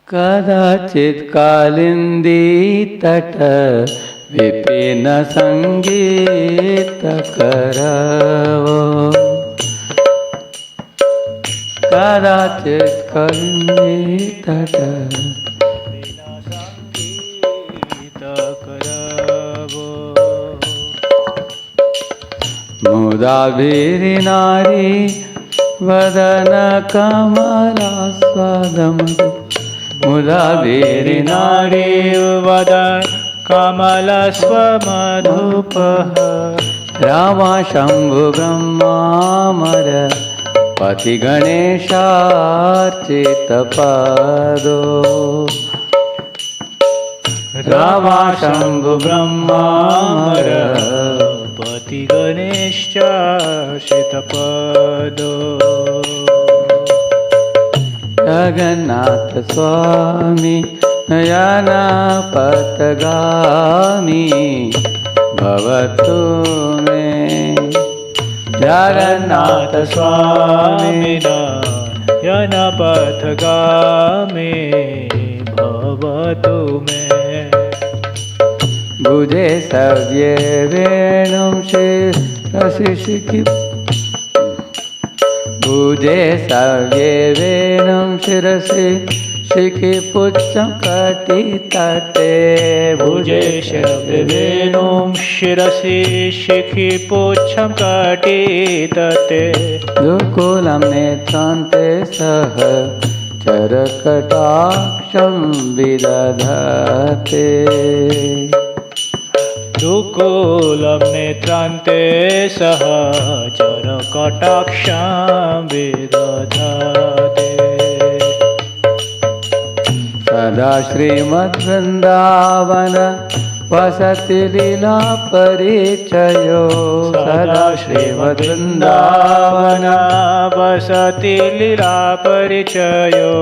कदाचित् कालिन्दी तट विपिन संगीत करवो। कदाचित् कालिन्दी तट मुदाभिरी नारी वदन कमलास्वादमधु। मुदाभिरी नारी वदन कमलस्वमधुपः। रामा शंभु ब्रह्मामर पति गणेशार्चित पदो। रामा शंभु ब्रह्मामर पति गणेशार्चित पदो। जगन्नाथ स्वामी नयन पथगामी भवतु मे। जगन्नाथ स्वामी नयन पथगामी भवतु मे। भुजे सव्ये वेणुं शिरसि। भुजे सव्ये वेणुं शिरसि शिखि पुच्छं कटितटे। भुजे सव्ये वेणुं शिरसि शिखि पुच्छं कटितटे। दुकूलं नेत्रान्ते सह चरकटाक्षं विदधते। दुकूलं नेत्रान्ते सह चरकटाक्षं विदधते। सदा श्रीमद्वृन्दावन वसति लीला परिचयो। सदा श्रीमद्वृन्दावन वसति लीला परिचयो।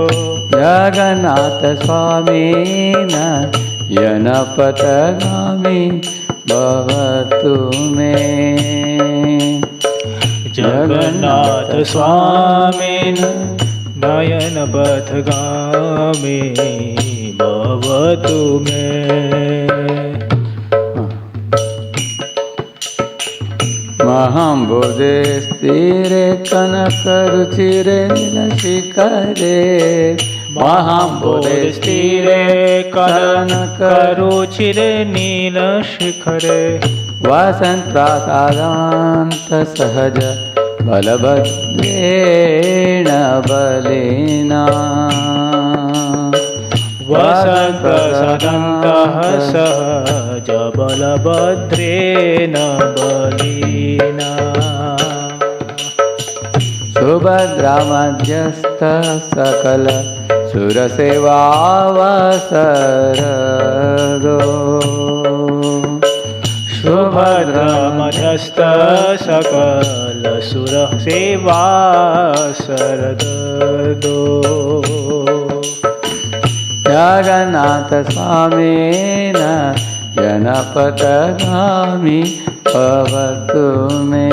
जगन्नाथ स्वामी नयन पथगामी भवतु मे। जगन्नाथ स्वामी नयन पथगामी भवतु मे। महाम्बोधे स्थिरे कनकरुचिरे नीलशिखरे। महाम्बोधे स्थिरे कनकरुचिरे नीलशिखरे। वसन्त्रासादान्त सहज बलभद्रेण बलिना। वसन्तः सहज बलभद्रेण बलिना। सुभद्रा मध्यस्थ सकल सुरसेवावसरदो। सुभद्रा मध्यस्थ सकल सुरसेवावसरदो। जगन्नाथ स्वामी नयन पथगामी भवतु मे।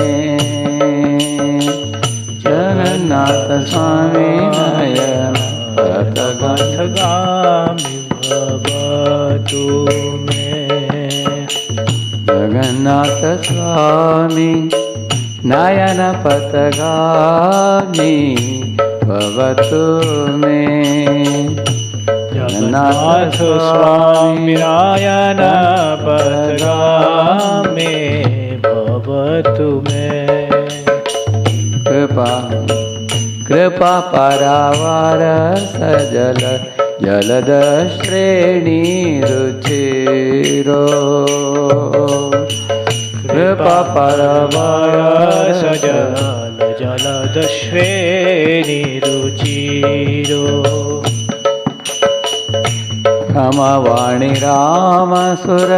जगन्नाथ स्वामी नयन पथगामी भवतु मे। जगन्नाथ स्वामी नयन पथगामी भवतु मे। जगन्नाथ स्वामी नयन पथगामी भवतु मे। कृपा परावार सजल जलद श्रेणी रुचिरो। कृपा परावार सजल जलद श्रेणी रुचिरो। क्षमवाणी राम सुर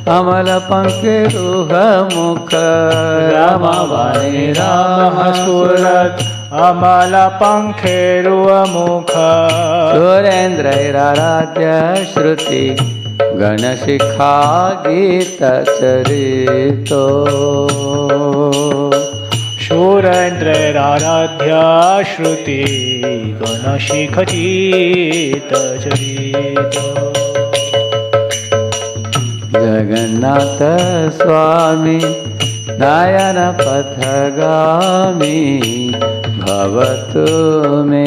अमल पंक्तिरुह मुख। रामवाणी राम सुरत अमल पंखेरुमुख। सुरेन्द्रैराराध्य श्रुति गणशिखा गीत चरितो। सुरेन्द्रैराराध्य आराध्या श्रुति गणशिखचितचरित जगन्नाथ स्वामी नयन पथगामी भवतु मे।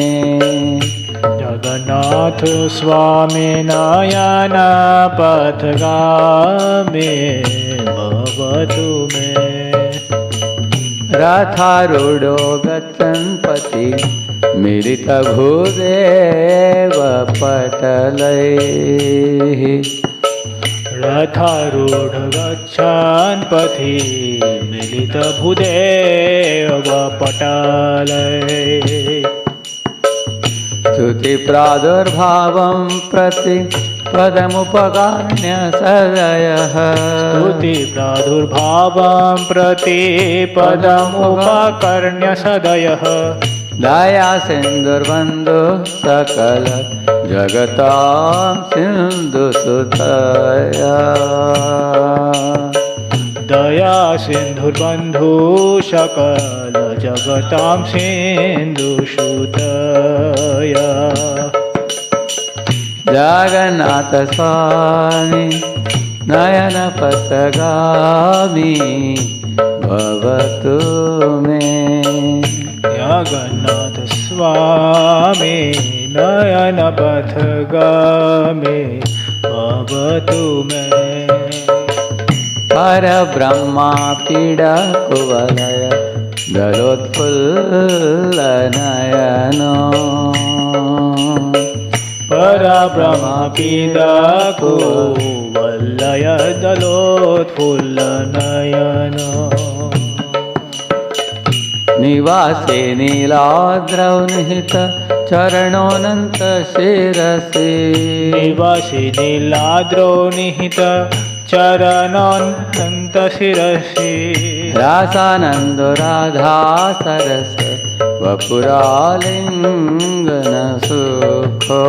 जगन्नाथ स्वामी नयन पथगामी भवतु मे। रथारूढ़ो गच्छन् पथि मिलित भूदेव पटलैः। रथारूढ़ गच्छन् पथि मिलित भूदेव पटलैः। स्तुति प्रादुर्भावं प्रति पदमुपकार्ण्य सदयः। स्तुति प्रादुर्भावं प्रति पदमुपकर्ण्य सदयः। दया सिन्धुर्बन्धु सकल जगतां सिन्धुसुतया। दया सिन्धुर्बन्धु सकल जगतां सिन्धुसुतया। जगन्नाथ स्वामी नयन पथगामी भवतु मे। जगन्नाथ स्वामी नयन पथगामी भवतु मे। परब्रह्मा पीडा कुवलय दलोत्फुल्लनयनो। परब्रह्म पीडा कुवलय दलोत्फुल्लनयनो। निवासे नीलाद्रौ निहित चरणोऽनन्त शिरसि। निवासे नीलाद्रौ निहित चरणोऽनन्त शिरसि। रासानन्दो राधा सरस वपुरालिङ्गन सुखो।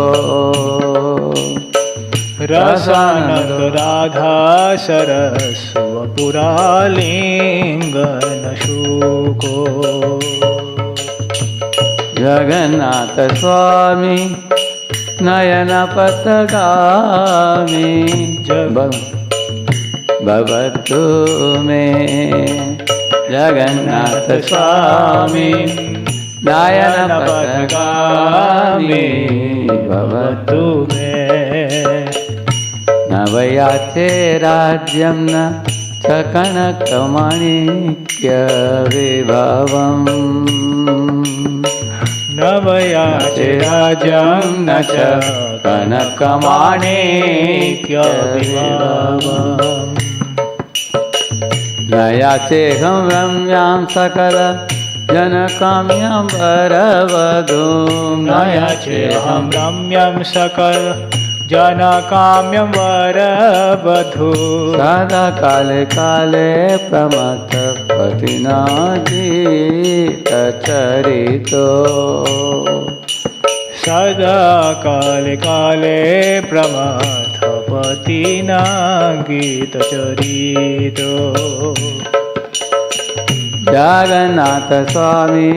रसानन्द राधा सरस वपुरालिङ्गन सुखो। जगन्नाथ स्वामी नयन पथगामी भवतु मे। जगन्नाथ स्वामी नयन पथगामी भवतु मे। न वयाचे राज्यं न च कनकमाणिक्यविभवम्। न वयाचे राज्यं न च कनकमाणिक्यविभवम्। न याचेऽहं रम्यां सकल जनकाम्यां वरवधूं। न याचेऽहं रम्यं सकल जनकाम्यं वरवधू। सदा काले काले प्रमथपतिना गीतचरितो। सदा काले काले प्रमथपतिना गीतचरितो। जगन्नाथ स्वामी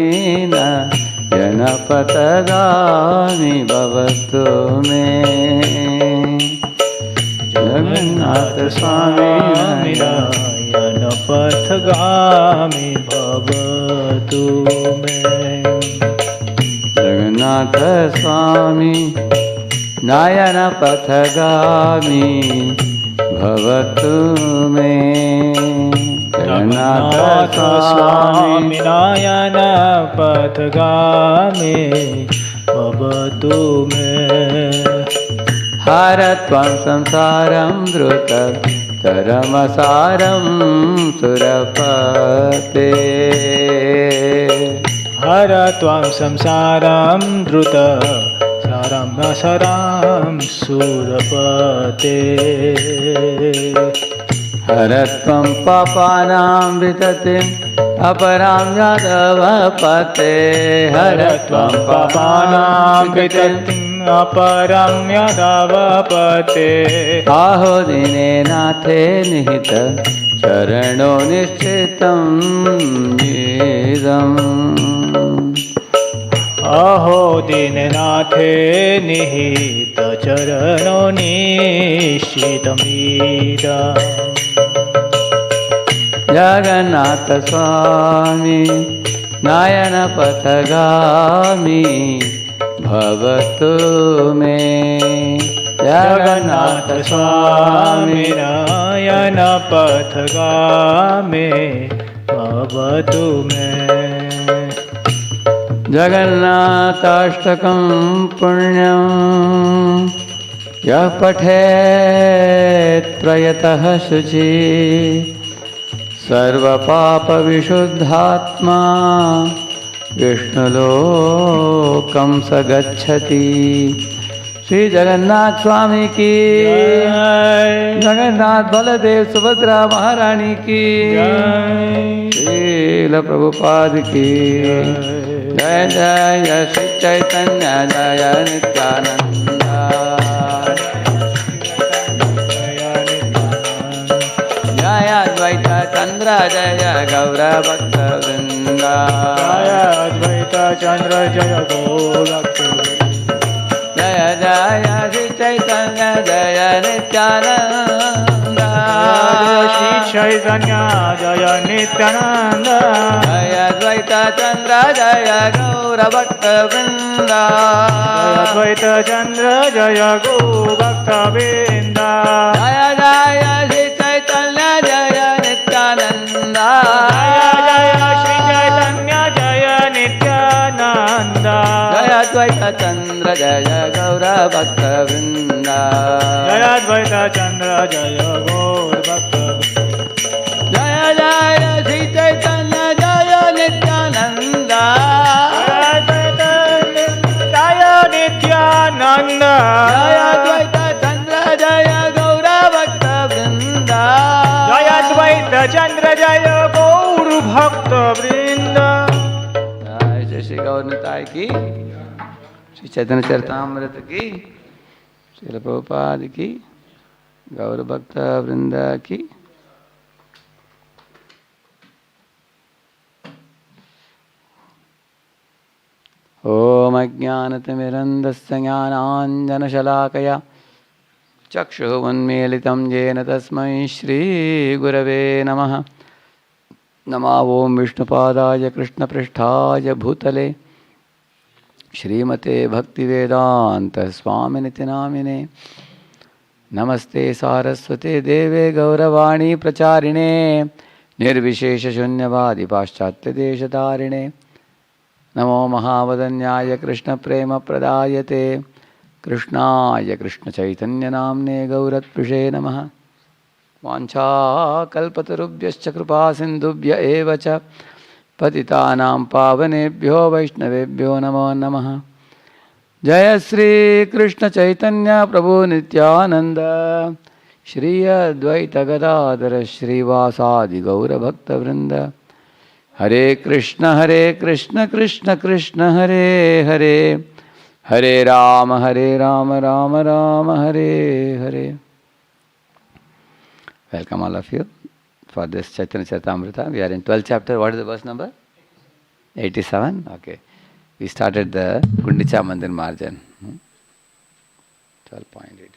नयन पथगामी भवतु मे। जगन्नाथ स्वामी नयन पथगामी भवतु मे। जगन्नाथ स्वामी नयन पथगामी भवतु मे। जगन्नाथ स्वामी नयन पथगामी भवतु मे। हर त्वं संसारं द्रुततरमसारं सुरपते। हर त्वं संसारं द्रुततरं सारं सुरपते। हर त्वं पापानां विततिम् अपरां यादवपते। हर त्वं पापानां विततिम् अपरां यादवपते। आहो दीने नाथे निहित चरणो निश्चितं निदम्। अहो दीननाथे निहित चरणो निश्चितमिदम् जगन्नाथ स्वामी नयन पथगामी भवतु मे जगन्नाथ स्वामी नयन पथगामी भवतु मे जगन्नाथाष्टकं पुण्यं यः पठेत् प्रयतः शुचि सर्वपापविशुद्धात्मा विष्णुलोकं स गच्छति। श्री जगन्नाथ स्वामी की जगन्नाथ बलदेव सुभद्रा महारानी की श्रील प्रभुपाद की जय जय श्री चैतन्य जय नित्यानंद जय अद्वैत चंद्र जय गौर भक्त वृंद जय अद्वैत चंद्र जय गौर जय जय श्री चैतन्य जय नित्यानंद श्री चैतन्य जय नित्यानंद जय अद्वैत चंद्र जय गौर भक्त वृंद जय अद्वैत चंद्र जय गौर भक्त वृंद जय जय श्री चैतन्य जय नित्यानंद जय श्री चैतन्य जय नित्यानंद जय अद्वैत चंद्र जय गौर भक्त वृंद जय अद्वैत चंद्र जय गौर भक्त जय जय श्री चैतन्य जय नित्यानंद जय नित्यानंद जय अद्वैत चंद्र जय गौर भक्त वृंद जय अद्वैत चंद्र जय गौर भक्त वृंद जय श्री गौरताय की श्री चैतन्य चरितामृत की श्रील प्रभुपाद की गौर भक्त वृंद की। ओम अज्ञानतिमिरन्धस्य ज्ञानाञ्जनशलाकया चक्षुरुन्मीलितं येन तस्मै श्रीगुरवे नमः। नमः ओं विष्णुपादाय कृष्णपृष्ठाय भूतले श्रीमते भक्तिवेदांत स्वामिनिति नामिने। नमस्ते सारस्वते देवे गौरवाणी प्रचारिणे निर्विशेषशून्यवादी पाश्चात्यदेशतारिणे। नमो महावदन्याय कृष्णप्रेमप्रदायते कृष्णाय कृष्णचैतन्यनाम्ने गौरत्पुषे नमः। वाञ्छाकल्पतरुभ्यश्च कृपासिन्धुभ्य एव च पतितानां पावनेभ्यो वैष्णवेभ्यो नमो नमः। जय श्री कृष्ण चैतन्य प्रभु नित्यानंद श्री अद्वैत गदाधर श्रीवासादि गौर भक्त वृंद। हरे Krishna Krishna Krishna Hare Hare Hare Ram Ram Ram Hare Hare. Welcome all of you for this Chaitanya Charitamrita. We are in 12th chapter. What is the verse number? 87. Okay. We started the Gundica Mandir margin. 12.87.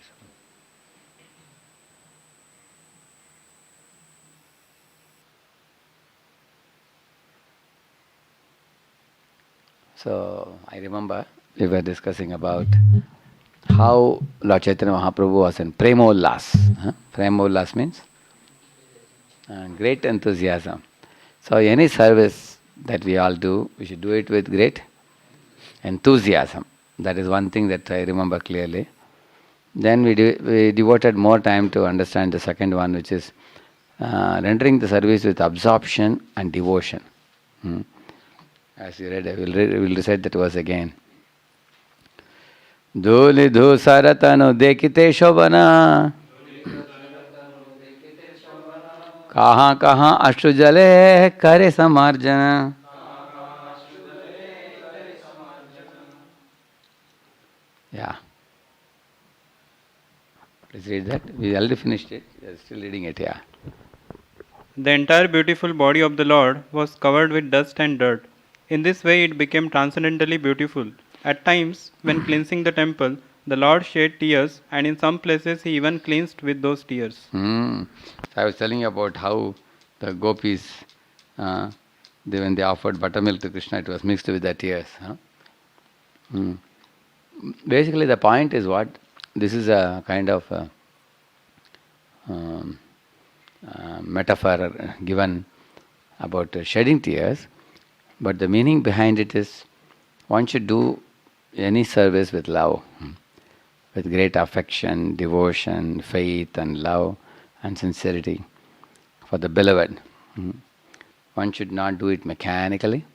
So I remember we were discussing about how Lord Chaitanya Mahaprabhu was in Premollas. Premollas means great enthusiasm. So any service that we all do, we should do it with great enthusiasm. That is one thing that I remember clearly. Then we devoted more time to understand the second one, which is rendering the service with absorption and devotion. As you read, we'll recite that verse again. Dhuli dhu saratanu dekite shobana kahan kahan ashtu jale kare samarjana. Yeah. Please read that. We already finished it. We are still reading it, yeah. The entire beautiful body of the Lord was covered with dust and dirt. In this way, it became transcendently beautiful. At times, when cleansing the temple, the Lord shed tears, and in some places, he even cleansed with those tears. So I was telling you about how the gopis, when they offered buttermilk to Krishna, it was mixed with their tears. Basically, the point is what? This is a kind of um, metaphor given about shedding tears, but the meaning behind it is one should do any service with love, with great affection, devotion, faith, and love and sincerity for the beloved. One should not do it mechanically,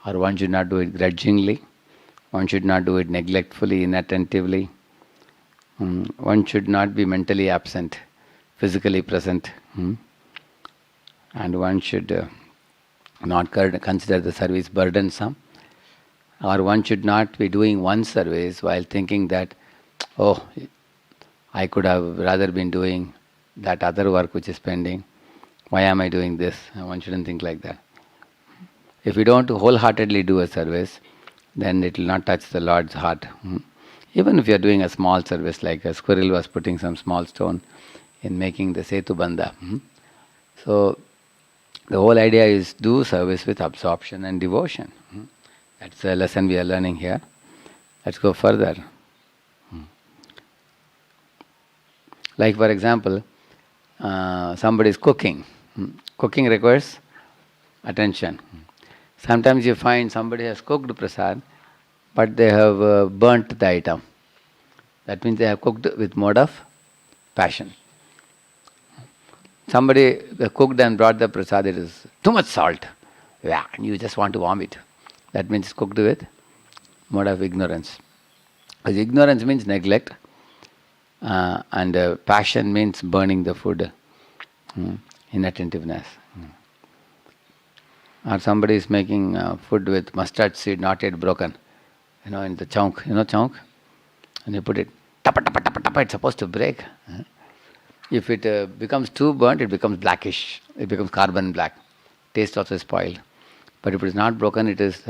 or one should not do it grudgingly. One should not do it neglectfully, inattentively. One should not be mentally absent, physically present. And one should not consider the service burdensome. Or one should not be doing one service while thinking that, oh, I could have rather been doing that other work which is pending. Why am I doing this? One shouldn't think like that. If we don't wholeheartedly do a service, then it will not touch the Lord's heart. Even if you are doing a small service, like a squirrel was putting some small stone in making the Setu Bandha. So, the whole idea is do service with absorption and devotion. That's the lesson we are learning here. Let's go further. Like for example, somebody is cooking. Cooking requires attention. Sometimes you find somebody has cooked prasad, but they have burnt the item. That means they have cooked with mode of passion. Somebody cooked and brought the prasad, it is too much salt. Yeah, you just want to vomit. That means it's cooked with mode of ignorance. Because ignorance means neglect, and passion means burning the food, inattentiveness. Or somebody is making food with mustard seed not yet broken, in the chunk, chunk, and you put it, tapa, tapa, tapa, tapa, it's supposed to break. If it becomes too burnt, it becomes blackish, it becomes carbon black. Taste also is spoiled. But if it is not broken, it is,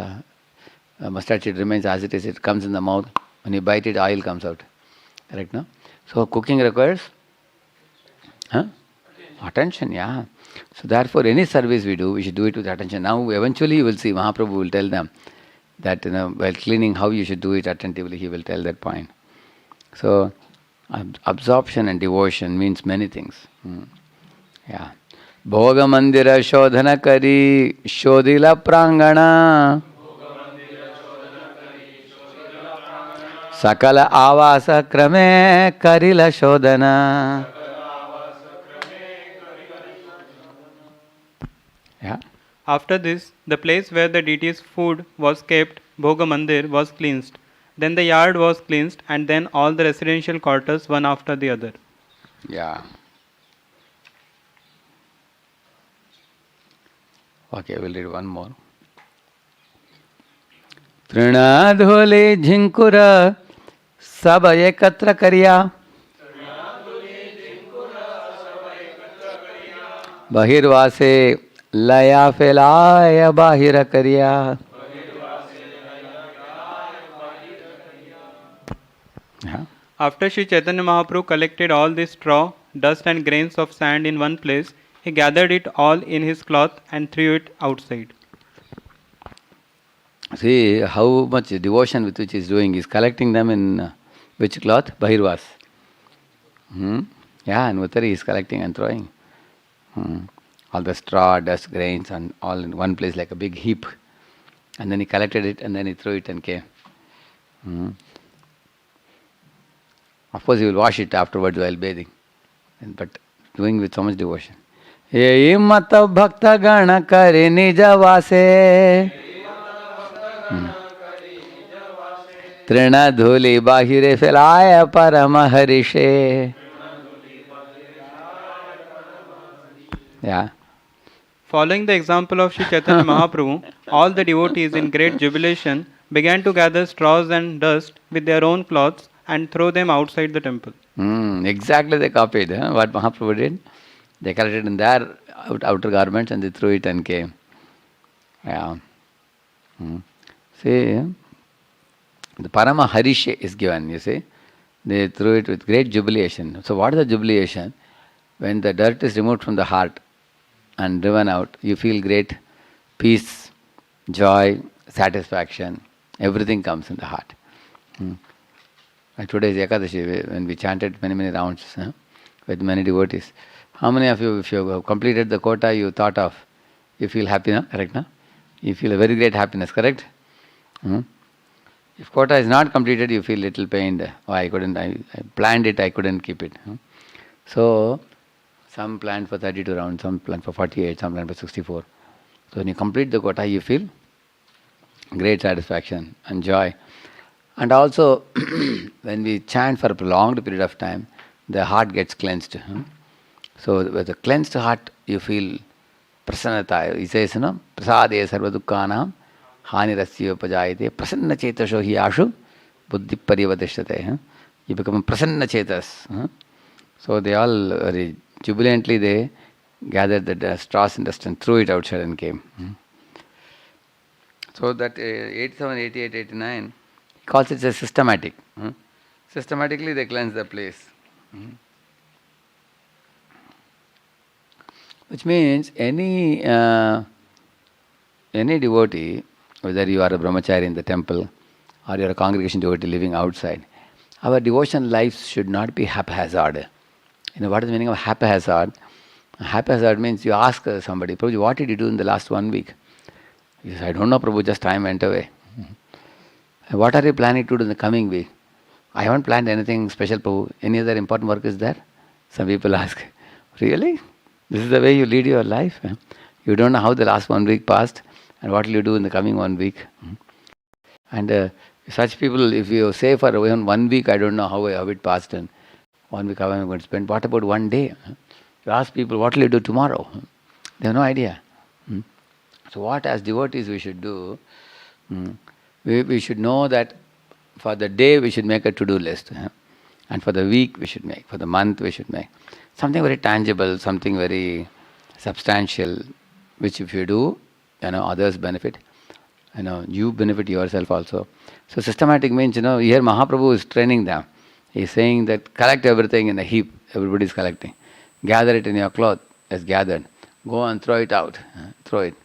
mustard seed remains as it is, it comes in the mouth. When you bite it, oil comes out. Correct, no? So cooking requires attention, yeah. So therefore, any service we do, we should do it with attention. Now, eventually you will see, Mahaprabhu will tell them that, while cleaning, how you should do it attentively, he will tell that point. So, absorption and devotion means many things. Yeah. Bhoga mandira shodhana kari shodila prangana sakala avasa krame karila shodhana. Yeah. After this, the place where the deity's food was kept, Bhoga Mandir, was cleansed. Then the yard was cleansed, and then all the residential quarters one after the other. Yeah. Okay, we'll read one more. Trinadhole jhinkura sab ekatra kariya bahirvase laya felaya bahira kariya. Yeah. After Sri Chaitanya Mahaprabhu collected all this straw, dust and grains of sand in one place, he gathered it all in his cloth and threw it outside. See how much devotion with which he is doing. He is collecting them in which cloth? Bahirvas. Yeah, in Uttari he is collecting and throwing. All the straw, dust, grains, and all in one place like a big heap. And then he collected it and then he threw it and came. Of course, he will wash it afterwards while bathing, but doing with so much devotion. Ye mata bhakta gana kare nija vase trina dhuli bahire felaya parama harishe. Yeah. Following the example of Sri Chaitanya Mahaprabhu, all the devotees in great jubilation began to gather straws and dust with their own cloths and throw them outside the temple. Exactly they copied what Mahaprabhu did. They collected in their outer garments and they threw it and came. Yeah. See, the Parama Harishe is given, you see. They threw it with great jubilation. So what is the jubilation? When the dirt is removed from the heart and driven out, you feel great peace, joy, satisfaction. Everything comes in the heart. Like today's Ekadashi, when we chanted many rounds with many devotees. How many of you, if you have completed the quota you thought of, you feel happy, no? Correct, no? You feel a very great happiness, correct? If quota is not completed, you feel little pained. Oh, I planned it, I couldn't keep it. So, some planned for 32 rounds, some planned for 48, some planned for 64. So when you complete the quota, you feel great satisfaction and joy. And also, when we chant for a prolonged period of time, the heart gets cleansed. So with a cleansed heart, you feel prasannata. He says, prasade sarva dukkhanam hani rasya upajayate prasanna chetasho hi ashu buddhi parivadishyate. You become a prasanna chetas. So they all very jubilantly they gathered the straws and dust and threw it outside and came. So that 87, 88, 89, he calls it a systematic. Systematically they cleanse the place. Which means any devotee, whether you are a brahmachari in the temple or you are a congregation devotee living outside, our devotion lives should not be haphazard. What is the meaning of haphazard? Haphazard means you ask somebody, Prabhuji, what did you do in the last 1 week? He says, I don't know, Prabhu, just time went away. What are you planning to do in the coming week? I haven't planned anything special, Prabhu. Any other important work is there? Some people ask, really? This is the way you lead your life? You don't know how the last 1 week passed and what will you do in the coming 1 week? And such people, if you say for even 1 week, I don't know how it passed and 1 week how am I going to spend? What about 1 day? You ask people, what will you do tomorrow? They have no idea. So what as devotees we should do, we should know that for the day we should make a to-do list. And for the week we should make, for the month we should make. Something very tangible, something very substantial, which if you do, others benefit. You benefit yourself also. So systematic means, here Mahaprabhu is training them. He is saying that collect everything in a heap. Everybody is collecting. Gather it in your cloth as gathered. Go and throw it out. Throw it.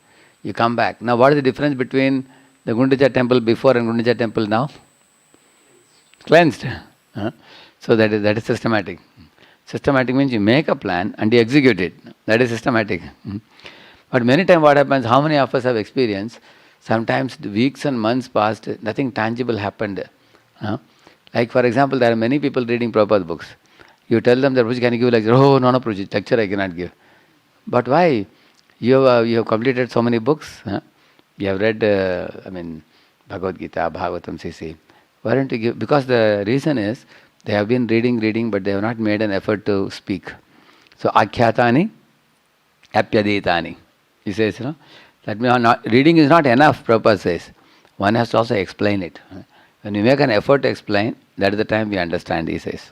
You come back. Now what is the difference between the Gundica temple before and Gundica temple now? Cleansed. So that is systematic. Systematic means you make a plan and you execute it. That is systematic. But many times what happens, how many of us have experienced, sometimes the weeks and months passed, nothing tangible happened. Like for example, there are many people reading Prabhupada books. You tell them that, Prabhuji, can you give lecture? Oh, no, Prabhuji, lecture I cannot give. But why? You have completed so many books. You have read, Bhagavad Gita, Bhagavatam, CC. Why don't you give? Because the reason is, they have been reading, but they have not made an effort to speak. So, akhyatani, apyadetani. He says, that means reading is not enough, Prabhupada says. One has to also explain it. When we make an effort to explain, that is the time we understand, he says.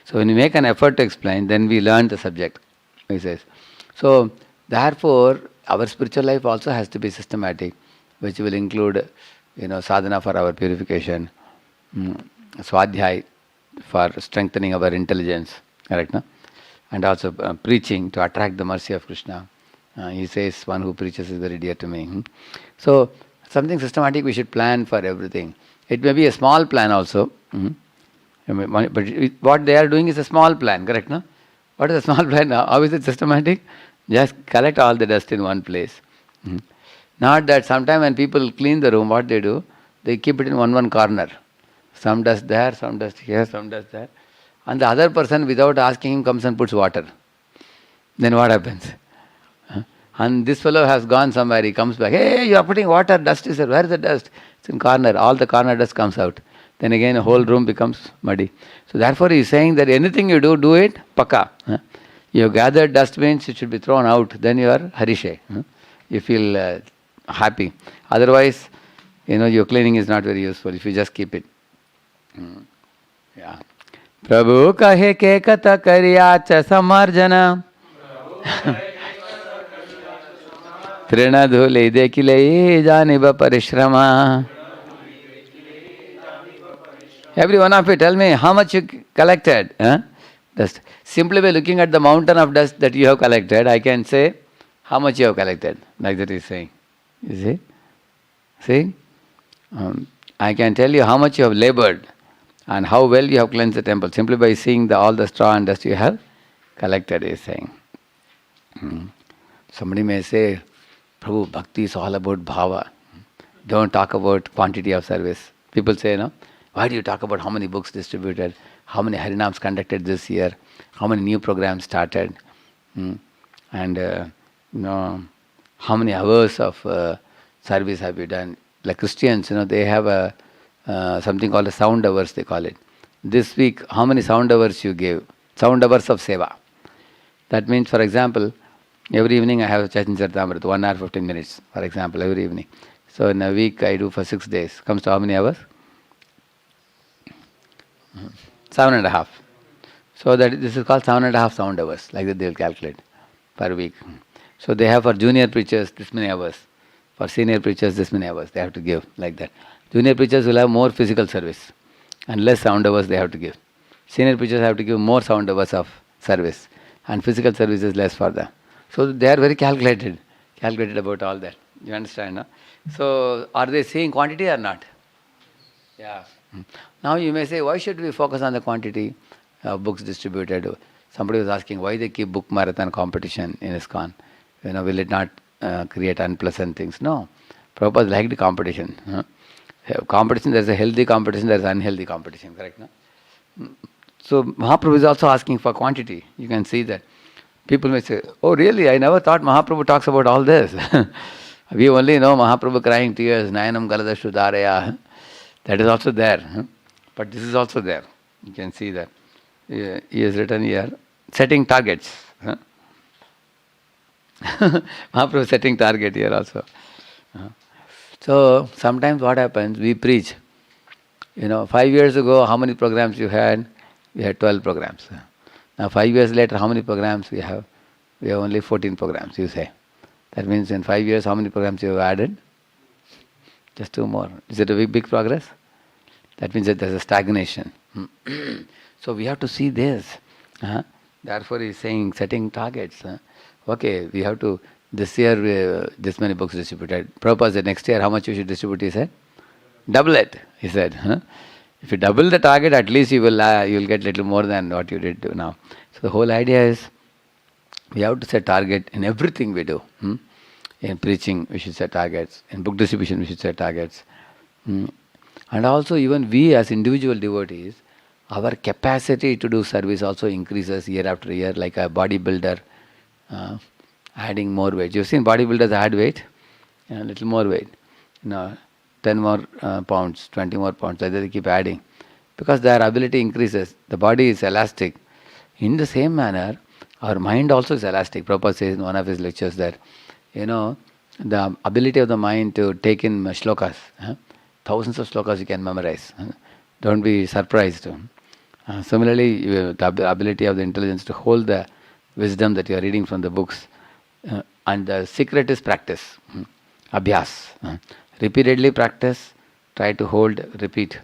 So when we make an effort to explain, then we learn the subject, he says. So therefore, our spiritual life also has to be systematic, which will include, sadhana for our purification, swadhyay for strengthening our intelligence, correct, no? And also preaching to attract the mercy of Krishna. He says, one who preaches is very dear to me. So something systematic we should plan for everything. It may be a small plan also. But what they are doing is a small plan, correct, no? What is a small plan? How is it systematic? Just collect all the dust in one place. Not that sometime when people clean the room, what they do? They keep it in one corner. Some dust there, some dust here, some dust there. And the other person, without asking him, comes and puts water. Then what happens? And this fellow has gone somewhere, he comes back. Hey, you are putting water, dust is there. Where is the dust? It's in corner. All the corner dust comes out. Then again, the whole room becomes muddy. So therefore, he is saying that anything you do it pakka. You have gathered dust means it should be thrown out. Then you are harishe. You feel happy. Otherwise, your cleaning is not very useful if you just keep it. Yeah. Prabhu kahe ke kata kariya cha samarjana. Trinadhule dekile janiba parishrama. Every one of you, tell me how much you collected. Huh? Dust. Simply by looking at the mountain of dust that you have collected, I can say how much you have collected. Like that is saying. You see? See? I can tell you how much you have labored and how well you have cleansed the temple simply by seeing all the straw and dust you have collected, is saying. Somebody may say, Prabhu, bhakti is all about bhava. Don't talk about quantity of service. People say, no, why do you talk about how many books distributed, how many harinams conducted this year, how many new programs started, and how many hours of service have you done? Like Christians, they have something called a sound hours, they call it. This week, how many sound hours you gave? Sound hours of seva. That means, for example, every evening I have a Charitamrita, 1 hour 15 minutes, for example, every evening. So in a week I do for 6 days. Comes to how many hours? 7.5. So that this is called 7.5 sound hours. Like that they will calculate per week. So they have for junior preachers this many hours. For senior preachers this many hours they have to give, like that. Junior preachers will have more physical service and less sound hours they have to give. Senior preachers have to give more sound hours of service and physical service is less for them. So they are very calculated about all that. You understand, no? So are they seeing quantity or not? Yeah. Now you may say, why should we focus on the quantity of books distributed? Somebody was asking why they keep book marathon competition in ISKCON. Will it not create unpleasant things? No. Prabhupada liked competition. Competition, there is a healthy competition, there is unhealthy competition, correct? No? So Mahaprabhu is also asking for quantity. You can see that. People may say, oh really, I never thought Mahaprabhu talks about all this. We only know Mahaprabhu crying tears, Nayanam Galadashu Dharaya. That is also there. But this is also there. You can see that. He has written here, setting targets. Mahaprabhu setting target here also. So sometimes what happens, we preach. 5 years ago, how many programs you had? We had 12 programs. Now 5 years later, how many programs we have? We have only 14 programs, you say. That means in 5 years, how many programs you have added? Just 2 more. Is it a big progress? That means that there's a stagnation. So we have to see this. Therefore he is saying, setting targets. Okay, we have to, this year, this many books distributed. Prabhupada said, next year, how much you should distribute, he said? Double it, he said. If you double the target, at least you will get little more than what you did now. So the whole idea is, we have to set target in everything we do. In preaching, we should set targets. In book distribution, we should set targets. And also, even we as individual devotees, our capacity to do service also increases year after year, like a bodybuilder adding more weight. You've seen bodybuilders add weight? A little more weight. 10 more pounds, 20 more pounds, like that they keep adding. Because their ability increases. The body is elastic. In the same manner, our mind also is elastic. Prabhupada says in one of his lectures that, the ability of the mind to take in shlokas, thousands of shlokas you can memorize. Don't be surprised. Similarly, the ability of the intelligence to hold the wisdom that you are reading from the books. And the secret is practice. Abhyas. Repeatedly practice, try to hold, repeat.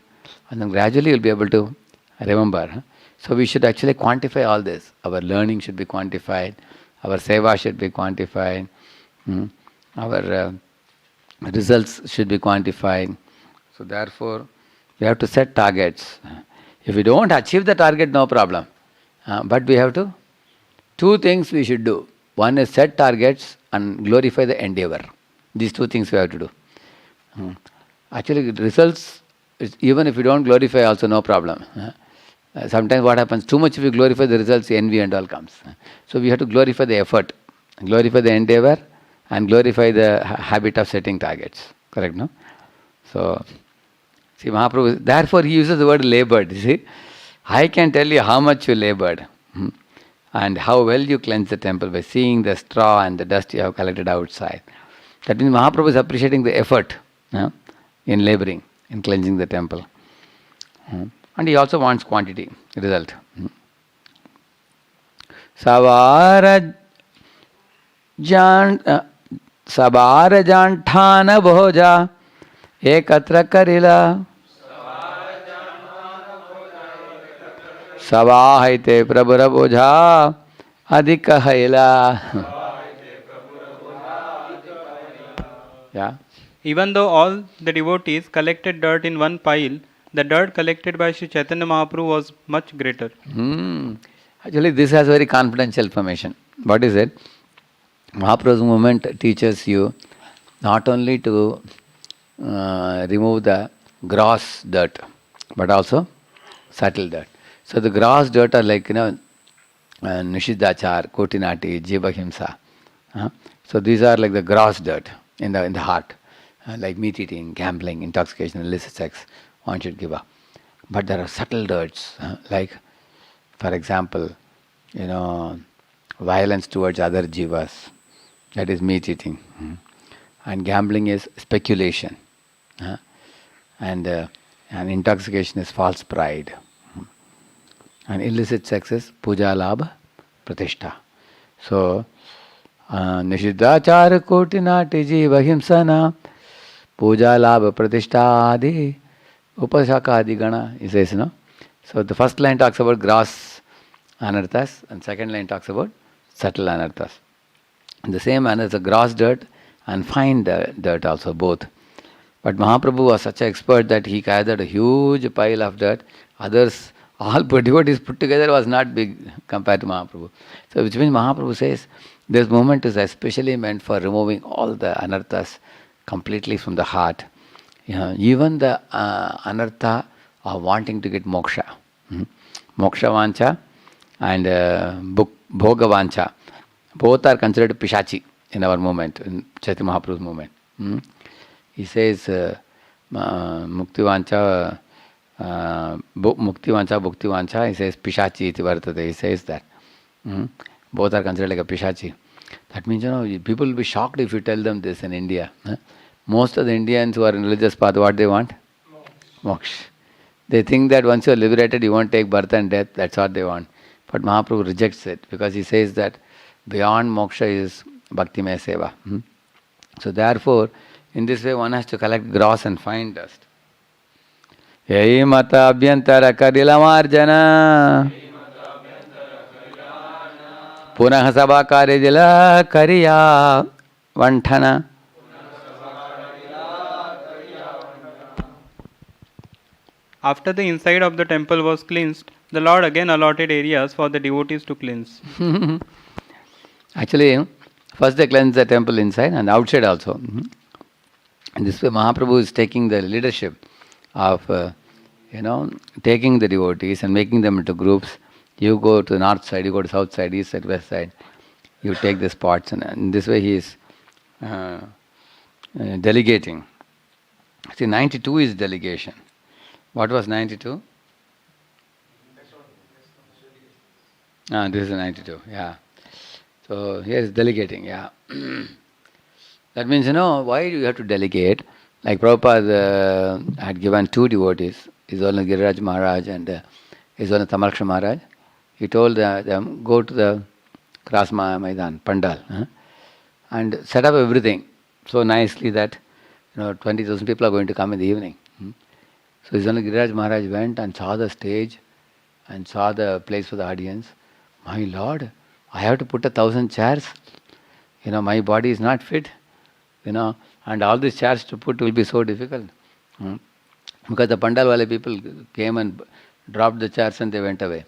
And then gradually you'll be able to remember. So we should actually quantify all this. Our learning should be quantified. Our seva should be quantified. Our results should be quantified. So therefore, we have to set targets. If we don't achieve the target, no problem. But we have to, 2 things we should do. One is set targets and glorify the endeavor. These 2 things we have to do. Actually, results, even if you don't glorify, also no problem. Sometimes what happens, too much if you glorify the results, envy and all comes. So we have to glorify the effort, glorify the endeavor, and glorify the habit of setting targets. Correct, no? So, see, Mahaprabhu, therefore he uses the word labored. You see, I can tell you how much you labored and how well you cleanse the temple by seeing the straw and the dust you have collected outside. That means Mahaprabhu is appreciating the effort in laboring, in cleansing the temple. And he also wants quantity, result. Savara Sabar janthana bhoja ekatra karila. Sabahaite prabhura bhoja adhika haila. Yeah. Even though all the devotees collected dirt in one pile, the dirt collected by Sri Chaitanya Mahaprabhu was much greater. Actually, this has very confidential information. What is it? Mahaprabhu's movement teaches you not only to remove the gross dirt, but also subtle dirt. So the gross dirt are like, Nishiddhachar, Kotinati, Jivahimsa. So these are like the gross dirt in the heart, like meat eating, gambling, intoxication, illicit sex, one should give up. But there are subtle dirts, like, for example, violence towards other jivas, that is meat eating. And gambling is speculation. And intoxication is false pride. And illicit sex is puja labha pratishtha. So, Nishiddhachara kotinati jiva himsana puja labha pratishtha adi upasaka adi gana. He says, So the first line talks about gross anarthas and second line talks about subtle anarthas. In the same manner, the gross dirt and fine dirt also, both. But Mahaprabhu was such an expert that he gathered a huge pile of dirt. Others, all devotees put together was not big compared to Mahaprabhu. So which means Mahaprabhu says, this movement is especially meant for removing all the anarthas completely from the heart. Even the anartha of wanting to get moksha. Moksha vancha and bhoga vancha. Both are considered pishachi in our movement, in Chaitanya Mahaprabhu's movement. He says, mukti vancha, bhukti vancha, he says, pishachi iti vartate, he says that. Both are considered like a pishachi. That means, people will be shocked if you tell them this in India. Most of the Indians who are in religious path, what they want? Moksha. They think that once you are liberated, you won't take birth and death, that's what they want. But Mahaprabhu rejects it, because he says that beyond moksha is bhaktimaya seva. So therefore, in this way one has to collect gross and fine dust. Yai mata abhyantara karila marjana punah sabha karijala kariya vanthana. After the inside of the temple was cleansed, the Lord again allotted areas for the devotees to cleanse. Actually, first they cleanse the temple inside and outside also. And this way Mahaprabhu is taking the leadership of, taking the devotees and making them into groups. You go to the north side, you go to south side, east side, west side. You take the spots, and in this way he is delegating. See, 92 is delegation. What was 92? This is 92, yeah. So here is delegating, yeah. That means, why do you have to delegate? Like Prabhupada had given two devotees, His Holiness Giriraj Maharaj and His Holiness Tamaraksha Maharaj. He told them, go to the Kras Maidan, Pandal, and set up everything so nicely that 20,000 people are going to come in the evening. So His Holiness Giriraj Maharaj went and saw the stage and saw the place for the audience. My Lord, I have to put 1,000 chairs. My body is not fit. And all these chairs to put will be so difficult. Because the Pandal Wale people came and dropped the chairs and they went away.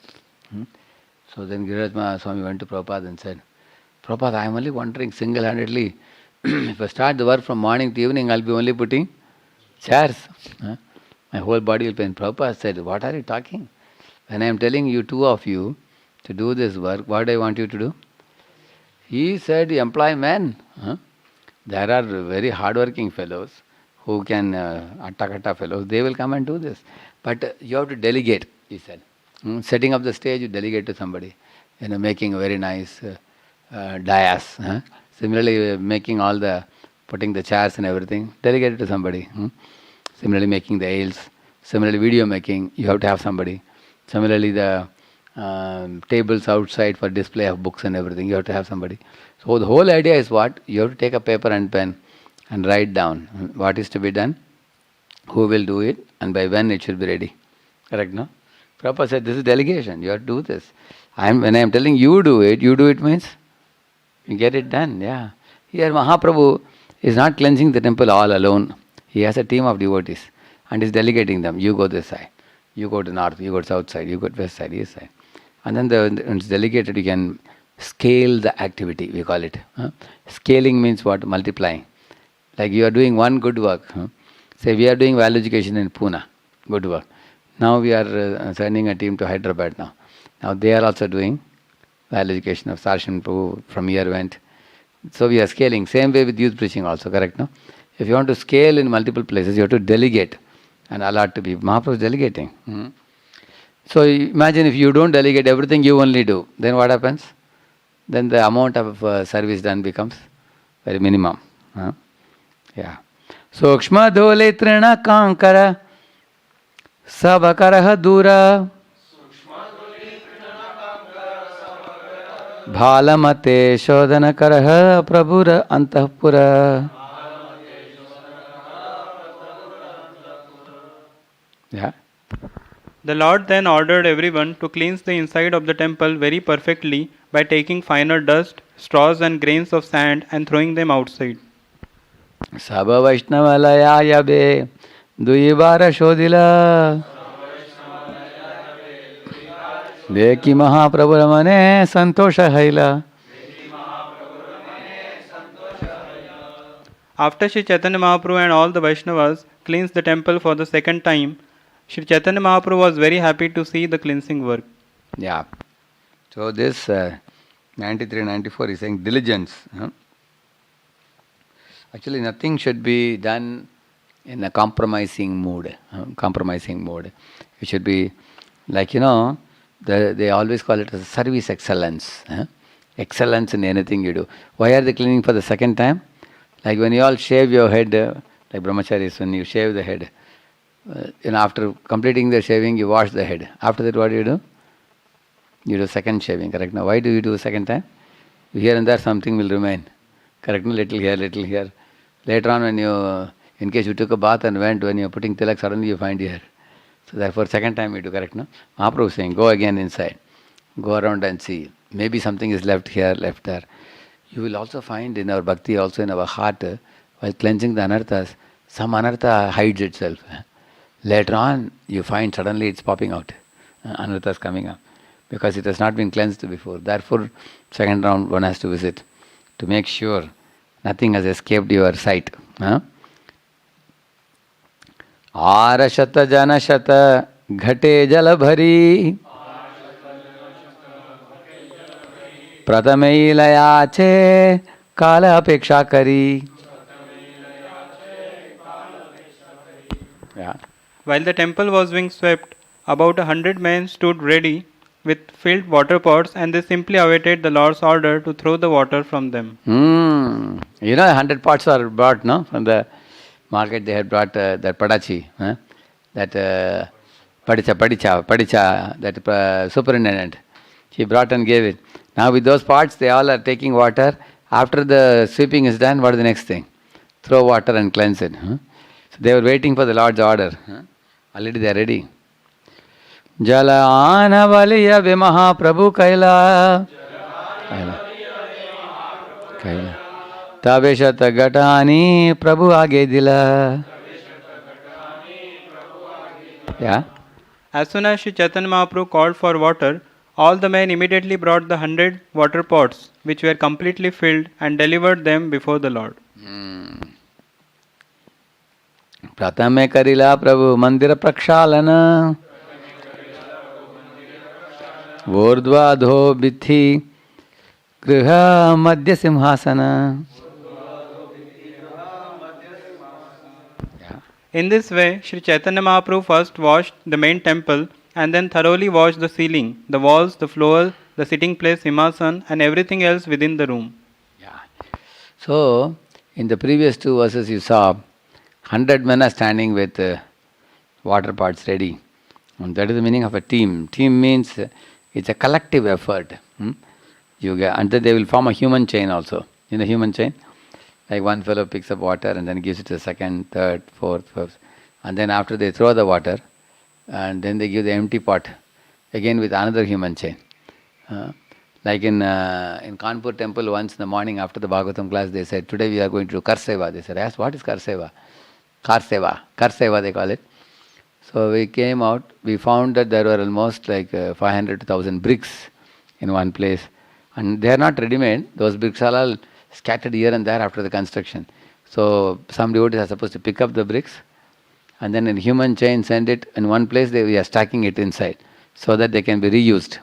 So then Giriraj Swami went to Prabhupada and said, Prabhupada, I am only wondering single-handedly, if I start the work from morning to evening, I'll be only putting chairs. My whole body will pain. Prabhupada said, what are you talking? When I am telling you, two of you, to do this work, what do I want you to do? He said, employ men. There are very hardworking fellows who can, atta fellows, they will come and do this. But you have to delegate, he said. Setting up the stage, you delegate to somebody. Making a very nice dais. Similarly, making putting the chairs and everything, delegate it to somebody. Similarly, making the aisles. Similarly, video making, you have to have somebody. Similarly, the tables outside for display of books and everything. You have to have somebody. So the whole idea is what? You have to take a paper and pen and write down what is to be done, who will do it, and by when it should be ready. Correct, no? Prabhupada said, this is delegation. You have to do this. When I am telling you do it means you get it done. Yeah. Here Mahaprabhu is not cleansing the temple all alone. He has a team of devotees and is delegating them. You go this side. You go to north. You go to south side. You go to west side, east side. And then when it's delegated, you can scale the activity. We call it. Scaling means what? Multiplying. Like you are doing one good work. Say we are doing value education in Pune. Good work. Now we are sending a team to Hyderabad now. Now they are also doing value education of Sarshan Prabhu from here went. So we are scaling. Same way with youth preaching also, correct, no? If you want to scale in multiple places, you have to delegate and allot to people. Mahaprabhu is delegating. So imagine if you don't delegate everything, you only do. Then what happens? Then the amount of service done becomes very minimum. Yeah. Sukshma dhole trina kankara sabakaraha dura bhalamate shodhana karaha prabhura antahpura. Yeah. The Lord then ordered everyone to cleanse the inside of the temple very perfectly by taking finer dust, straws and grains of sand and throwing them outside. Sabha Vaishnavalaya yabe Duibara Shodila Deki Mahaprabhu Ramane Santosha Haila. After Sri Chaitanya Mahaprabhu and all the Vaishnavas cleansed the temple for the second time, Sri Chaitanya Mahaprabhu was very happy to see the cleansing work. Yeah. So this 93-94 is saying diligence. Actually nothing should be done in a compromising mood. It should be like, they always call it as service excellence. Excellence in anything you do. Why are they cleaning for the second time? Like when you all shave your head, like brahmacharis, when you shave the head, after completing the shaving, you wash the head. After that, what do? You do second shaving, correct? Now, why do you do second time? Here and there something will remain. Correct? Little here, little here. Later on, when you, in case you took a bath and went, when you're putting tilak, suddenly you find here. So therefore, second time you do, correct? No? Mahaprabhu is saying, go again inside. Go around and see. Maybe something is left here, left there. You will also find in our bhakti, also in our heart, while cleansing the anarthas, some anartha hides itself. Later on, you find suddenly it's popping out. Anarthas coming up. Because it has not been cleansed before. Therefore, second round one has to visit to make sure nothing has escaped your sight. Arashata janashata ghate jalabhari pratamai layache kala apeksha kari. Yeah. While the temple was being swept, about 100 men stood ready with filled water pots, and they simply awaited the Lord's order to throw the water from them. 100 pots are brought, no? From the market they had brought that padachi, that padicha, that superintendent. She brought and gave it. Now with those pots, they all are taking water. After the sweeping is done, what is the next thing? Throw water and cleanse it. So they were waiting for the Lord's order. Already they are ready. Jala anavaliya vimaha prabhu kaila tabeshata gatani prabhu age dila. Yeah. As soon as Sri Chaitanya Mahaprabhu called for water, all the men immediately brought the 100 water pots, which were completely filled, and delivered them before the Lord. Pratame karila prabhu mandira prakshalana Vordvadho bithi griha madhya simhasana. In this way, Sri Chaitanya Mahaprabhu first washed the main temple and then thoroughly washed the ceiling, the walls, the floor, the sitting place, simhasan, and everything else within the room. Yeah. So, in the previous two verses you saw, 100 men are standing with water pots ready. And that is the meaning of a team. Team means It's a collective effort. You get, and then they will form a human chain also. In a human chain, like one fellow picks up water and then gives it to the second, third, fourth, fifth, and then after they throw the water, and then they give the empty pot again with another human chain. Like in Kanpur temple, once in the morning after the Bhagavatam class, they said, today we are going to do Karseva. They said, yes, what is Karseva? Karseva they call it. So we came out, we found that there were almost like 500 to 1,000 bricks in one place. And they are not ready-made. Those bricks are all scattered here and there after the construction. So some devotees are supposed to pick up the bricks and then in human chain send it in one place. We are stacking it inside so that they can be reused.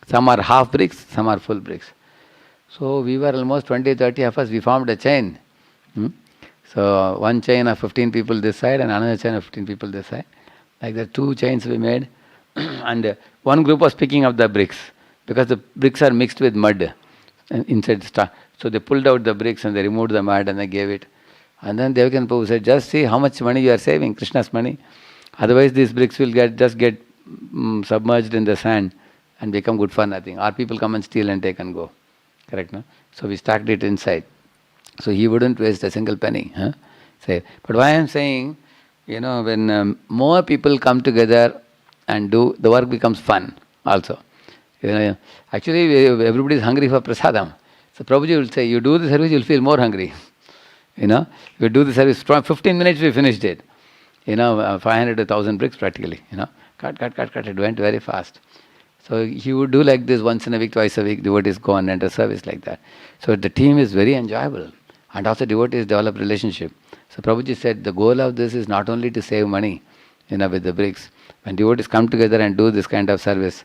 Some are half bricks, some are full bricks. So we were almost 20, 30 of us. We formed a chain. So one chain of 15 people this side and another chain of 15 people this side. Like the two chains we made. And one group was picking up the bricks because the bricks are mixed with mud inside the star. So they pulled out the bricks and they removed the mud and they gave it. And then Devakan Prabhu said, just see how much money you are saving, Krishna's money. Otherwise these bricks will just get submerged in the sand and become good for nothing. Or people come and steal and take and go. Correct, no? So we stacked it inside. So he wouldn't waste a single penny. Say, but why I am saying, when more people come together and do, the work becomes fun also. Actually, everybody is hungry for prasadam. So Prabhuji will say, you do the service, you'll feel more hungry. You do the service, 15 minutes we finished it. 500 to 1,000 bricks practically. Cut. It went very fast. So he would do like this once in a week, twice a week, devotees go and enter service like that. So the team is very enjoyable. And also devotees develop relationship. So Prabhuji said the goal of this is not only to save money, with the bricks. When devotees come together and do this kind of service,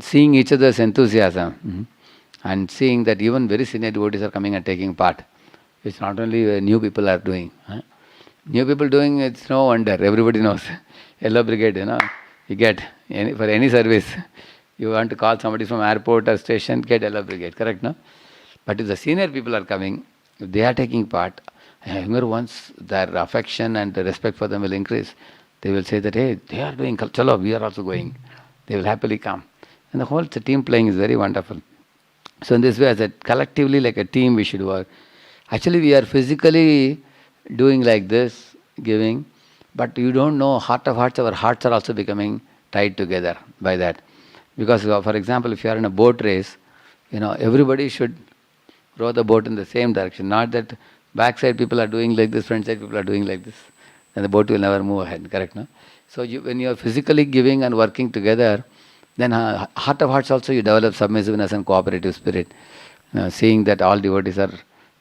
seeing each other's enthusiasm and seeing that even very senior devotees are coming and taking part. It's not only new people are doing. New people doing, it's no wonder. Everybody knows. Yellow Brigade, you get for any service. You want to call somebody from airport or station, get Yellow Brigade, correct, no? But if the senior people are coming, if they are taking part, younger ones, their affection and the respect for them will increase. They will say that, hey, they are doing, chalo, we are also going. They will happily come. And the whole team playing is very wonderful. So in this way, as a collectively like a team, we should work. Actually, we are physically doing like this, giving, but you don't know, heart of hearts, our hearts are also becoming tied together by that. Because, for example, if you are in a boat race, everybody should row the boat in the same direction. Not that backside people are doing like this, front side people are doing like this. Then the boat will never move ahead, correct, no? So when you are physically giving and working together, then heart of hearts also you develop submissiveness and cooperative spirit. Seeing that all devotees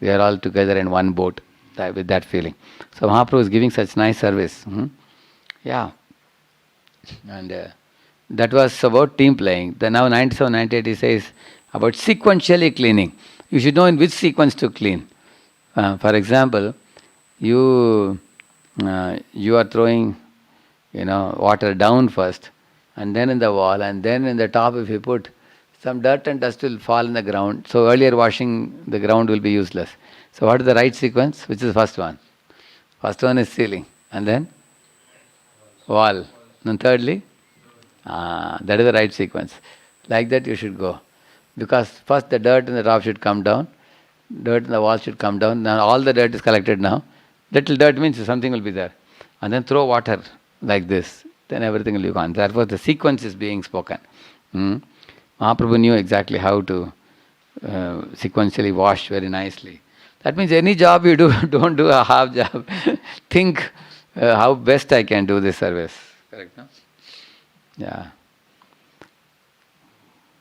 we are all together in one boat, with that feeling. So Mahaprabhu is giving such nice service. Yeah. And that was about team playing. Then now 97, 98 he says about sequentially cleaning. You should know in which sequence to clean. For example, you are throwing water down first, and then in the wall, and then in the top if you put some dirt and dust will fall in the ground. So earlier washing the ground will be useless. So what is the right sequence? Which is the first one? First one is ceiling, and then wall. And thirdly, that is the right sequence. Like that you should go. Because first the dirt in the top should come down, dirt in the wall should come down. Now all the dirt is collected now. Little dirt means something will be there. And then throw water like this. Then everything will be gone. Therefore the sequence is being spoken. Mahaprabhu knew exactly how to sequentially wash very nicely. That means any job you do, don't do a half job. Think how best I can do this service. Correct, no? Yeah.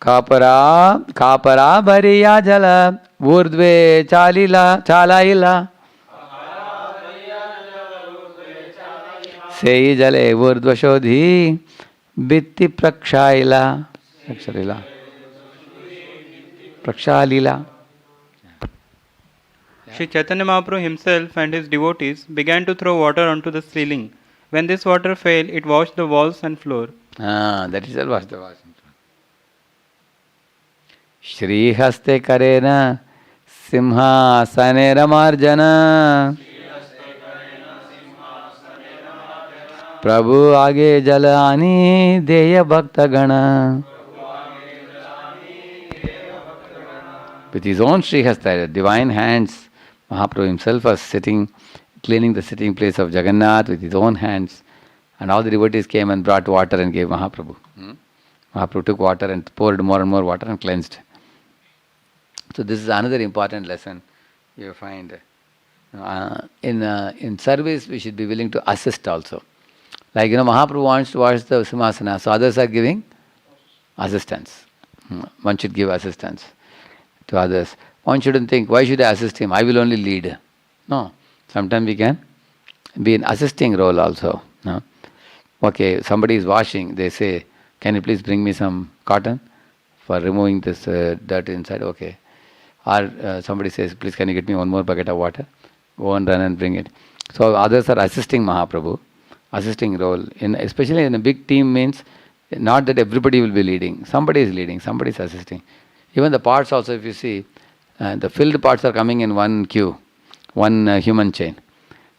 Kapara bhariya jala urdve chalaila sei jale urdva shodhi bitti prakshaila prakshalila. Sri Chaitanya Mahaprabhu himself and his devotees began to throw water onto the ceiling. When this water fell, it washed the walls and floor. That is all washed the walls and floor. Shri haste karena simha sanera marjana Prabhu age jalani deya bhakta gana. With his own Srihasta, divine hands, Mahaprabhu himself was sitting, cleaning the sitting place of Jagannath with his own hands. And all the devotees came and brought water and gave Mahaprabhu. Mahaprabhu took water and poured more and more water and cleansed. So this is another important lesson you find. In service, we should be willing to assist also. Like, Mahaprabhu wants to wash the Simhasana, so others are giving assistance. One should give assistance to others. One shouldn't think, why should I assist him? I will only lead. No. Sometimes we can be in assisting role also. No? Okay, somebody is washing, they say, can you please bring me some cotton for removing this dirt inside? Okay. Or somebody says, please can you get me one more bucket of water? Go and run and bring it. So others are assisting Mahaprabhu, assisting role. Especially in a big team means not that everybody will be leading. Somebody is leading, somebody is assisting. Even the parts also, if you see, the filled parts are coming in one queue, one human chain.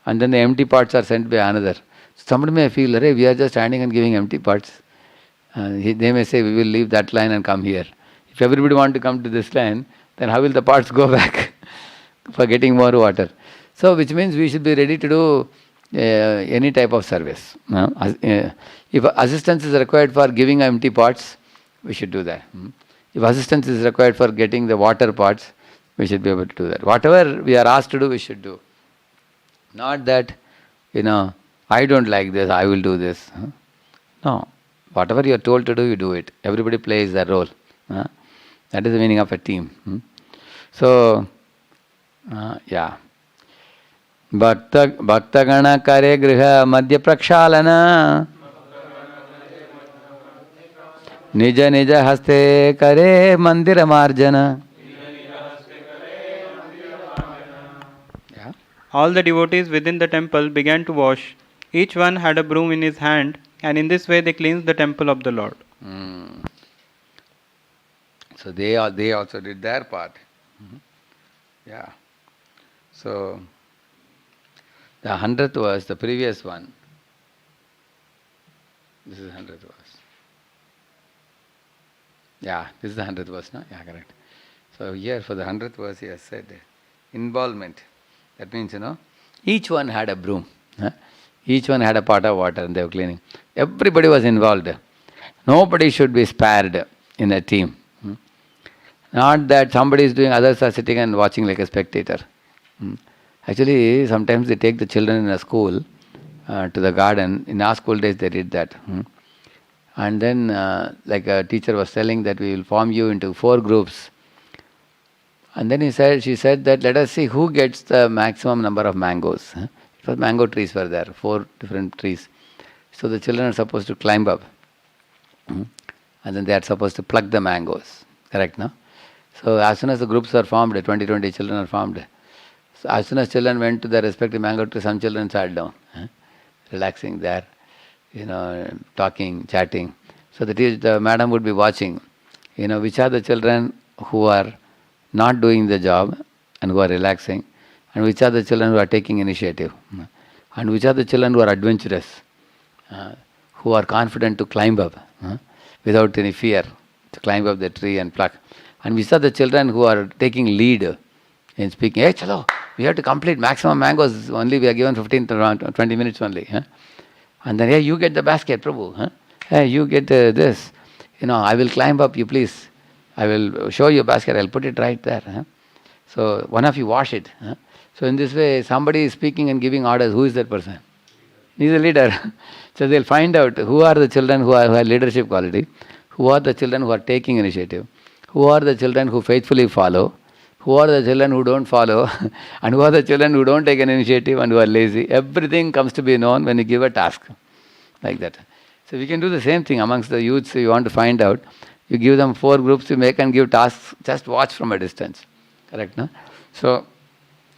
And then the empty parts are sent by another. Somebody may feel, hey, we are just standing and giving empty parts. They may say, we will leave that line and come here. If everybody want to come to this line, then how will the parts go back for getting more water? So, which means we should be ready to do any type of service. If assistance is required for giving empty pots, we should do that. If assistance is required for getting the water pots, we should be able to do that. Whatever we are asked to do, we should do. Not that, I don't like this, I will do this. No. Whatever you are told to do, you do it. Everybody plays their role. That is the meaning of a team. So, yeah. Bhakta gana kare griha madhya prakshalana nija nija haste kare mandira marjana. Yeah. All the devotees within the temple began to wash. Each one had a broom in his hand, and in this way they cleansed the temple of the Lord. So they also did their part. Yeah. So the 100th verse, the previous one. This is the 100th verse. Yeah, this is the 100th verse, no? Yeah, correct. So here for the 100th verse he has said involvement. That means, each one had a broom. Each one had a pot of water and they were cleaning. Everybody was involved. Nobody should be spared in a team. Not that somebody is doing, others are sitting and watching like a spectator. Actually, sometimes they take the children in a school to the garden. In our school days, they did that. And then, like a teacher was telling that we will form you into 4 groups. And then she said that let us see who gets the maximum number of mangoes. It was mango trees were there, 4 different trees. So the children are supposed to climb up. And then they are supposed to pluck the mangoes. Correct, no? So as soon as the groups are formed, 20 children are formed. So as soon as children went to their respective mango tree, some children sat down, relaxing there, talking, chatting. So the madam would be watching, which are the children who are not doing the job and who are relaxing, and which are the children who are taking initiative, and which are the children who are adventurous, who are confident to climb up without any fear, to climb up the tree and pluck. And which are the children who are taking lead in speaking, hey, chalo, we have to complete maximum mangoes, only we are given 15 to 20 minutes only. And then, hey, you get the basket, Prabhu. Hey, you get this. I will climb up, you please. I will show you a basket, I will put it right there. So, one of you wash it. So, in this way, somebody is speaking and giving orders. Who is that person? He is a leader. So, they will find out who are the children who have leadership quality, who are the children who are taking initiative, who are the children who faithfully follow, who are the children who don't follow, and who are the children who don't take an initiative and who are lazy. Everything comes to be known when you give a task like that. So we can do the same thing amongst the youths. You want to find out, you give them 4 groups to make and give tasks, just watch from a distance. Correct, no? So,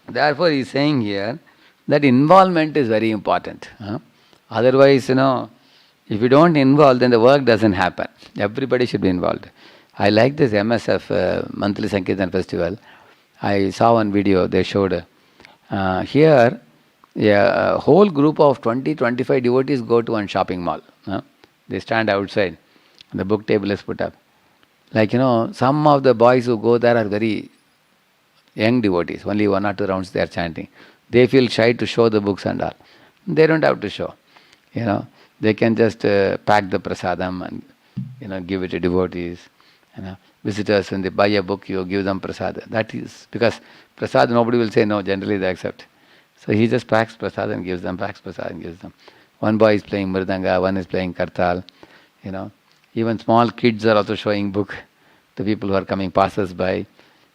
therefore he is saying here that involvement is very important. Otherwise, if you don't involve, then the work doesn't happen. Everybody should be involved. I like this MSF, Monthly Sankirtan Festival. I saw one video, they showed here, a whole group of 20-25 devotees go to one shopping mall. They stand outside, the book table is put up. Like, some of the boys who go there are very young devotees, only 1 or 2 rounds they are chanting. They feel shy to show the books and all. They don't have to show. They can just pack the prasadam and give it to devotees. Visitors, when they buy a book, you give them prasad. That is because prasad nobody will say no. Generally they accept. So he just packs prasad and gives them. Packs prasad and gives them. One boy is playing mridanga, one is playing kartal. Even small kids are also showing book. The people who are coming passers by,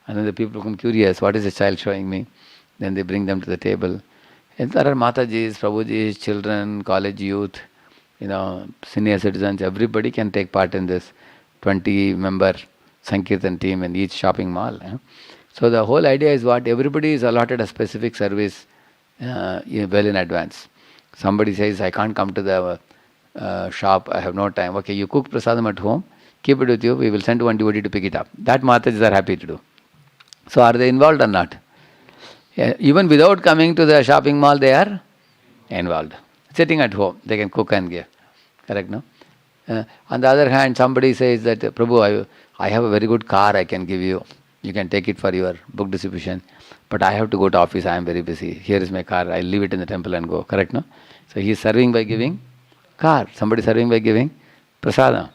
and then the people become curious. What is the child showing me? Then they bring them to the table. And there are Matajis, Prabhujis, children, college youth, senior citizens. Everybody can take part in this 20-member Sankirtan team in each shopping mall. So the whole idea is what? Everybody is allotted a specific service well in advance. Somebody says, I can't come to the shop, I have no time. Okay, you cook prasadam at home, keep it with you, we will send one devotee to pick it up. That Matajis are happy to do. So are they involved or not? Even without coming to the shopping mall, they are involved. Sitting at home, they can cook and give. Correct, no? On the other hand, somebody says that, Prabhu, I have a very good car I can give you. You can take it for your book distribution. But I have to go to office, I am very busy. Here is my car, I'll leave it in the temple and go. Correct, no? So he is serving by giving car. Somebody serving by giving prasadam.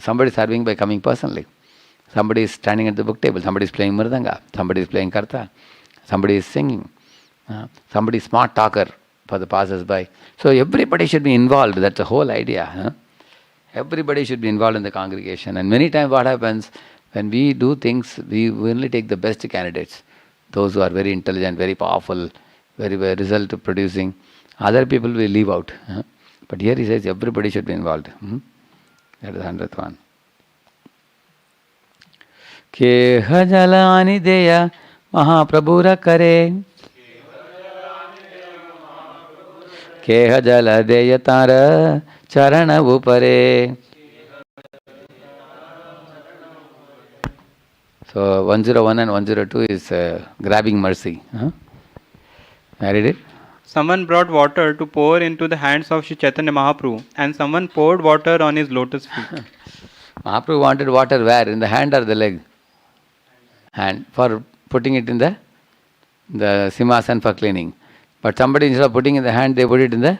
Somebody serving by coming personally. Somebody is standing at the book table. Somebody is playing mridanga. Somebody is playing karta. Somebody is singing. Somebody is smart talker for the passers-by. So everybody should be involved. That's the whole idea. Everybody should be involved in the congregation. And many times what happens, when we do things, we only take the best candidates. Those who are very intelligent, very powerful, very result producing. Other people will leave out. But here he says everybody should be involved. That is 100th one. Keha jalani deya Mahaprabhura kare. Keha jala deya tara charana upare. So 101 and 102 is grabbing mercy. I read it. Someone brought water to pour into the hands of Sri Chaitanya Mahaprabhu, and someone poured water on his lotus feet. Mahaprabhu wanted water where? In the hand or the leg? Hand. For putting it in the simhasan for cleaning. But somebody, instead of putting in the hand, they put it in the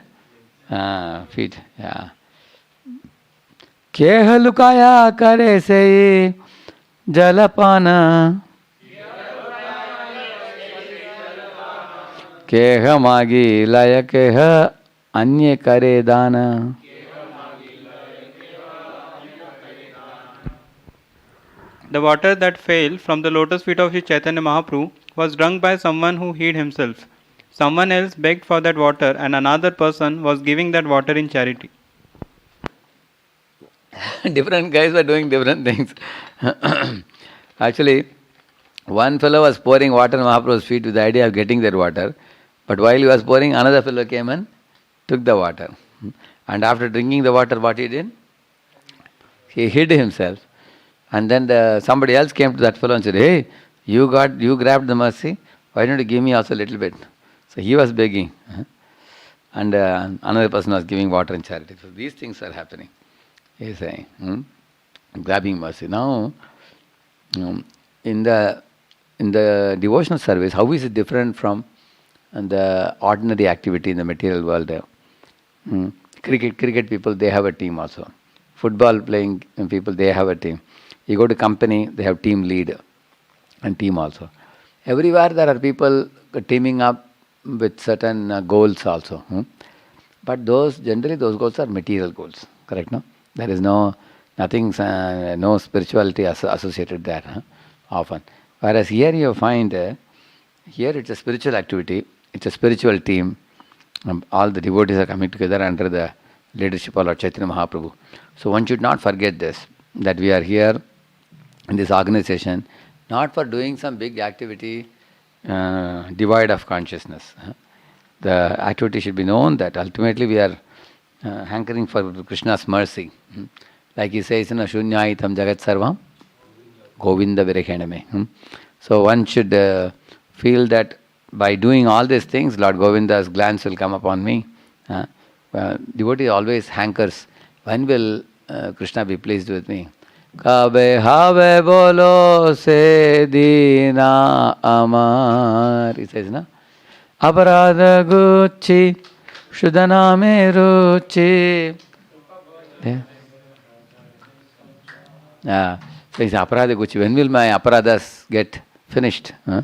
feet. Yeah. Keha lukaya kare se jalapana. Keha magi laya keha anye kare dana. The water that fell from the lotus feet of Sri Chaitanya Mahaprabhu was drunk by someone who hid himself. Someone else begged for that water, and another person was giving that water in charity. Different guys were doing different things. Actually, one fellow was pouring water on Mahaprabhu's feet with the idea of getting that water. But while he was pouring, another fellow came and took the water. And after drinking the water, what he did? He hid himself. And then somebody else came to that fellow and said, hey, you grabbed the mercy, why don't you give me also a little bit? So he was begging. And another person was giving water in charity. So these things are happening. He is saying, grabbing mercy. Now, in the devotional service, how is it different from the ordinary activity in the material world? Cricket people, they have a team also. Football playing people, they have a team. You go to company, they have team lead and team also. Everywhere there are people teaming up with certain goals also. But generally those goals are material goals. Correct, no? There is no spirituality associated there often. Whereas here you find, here it's a spiritual activity, it's a spiritual team. All the devotees are coming together under the leadership of Lord Chaitanya Mahaprabhu. So one should not forget this, that we are here in this organization, not for doing some big activity devoid of consciousness. The activity should be known that ultimately we are hankering for Krishna's mercy. Like he says, Shunyaitam Jagat Sarvam Govinda Virekhename. So one should feel that by doing all these things, Lord Govinda's glance will come upon me. Devotee always hankers, when will Krishna be pleased with me? kabe have bolo se dina amar. He says, no? Aparada gucci, shudana me ruchi. Yeah. So it's aparada gucci. When will my aparadas get finished? Huh?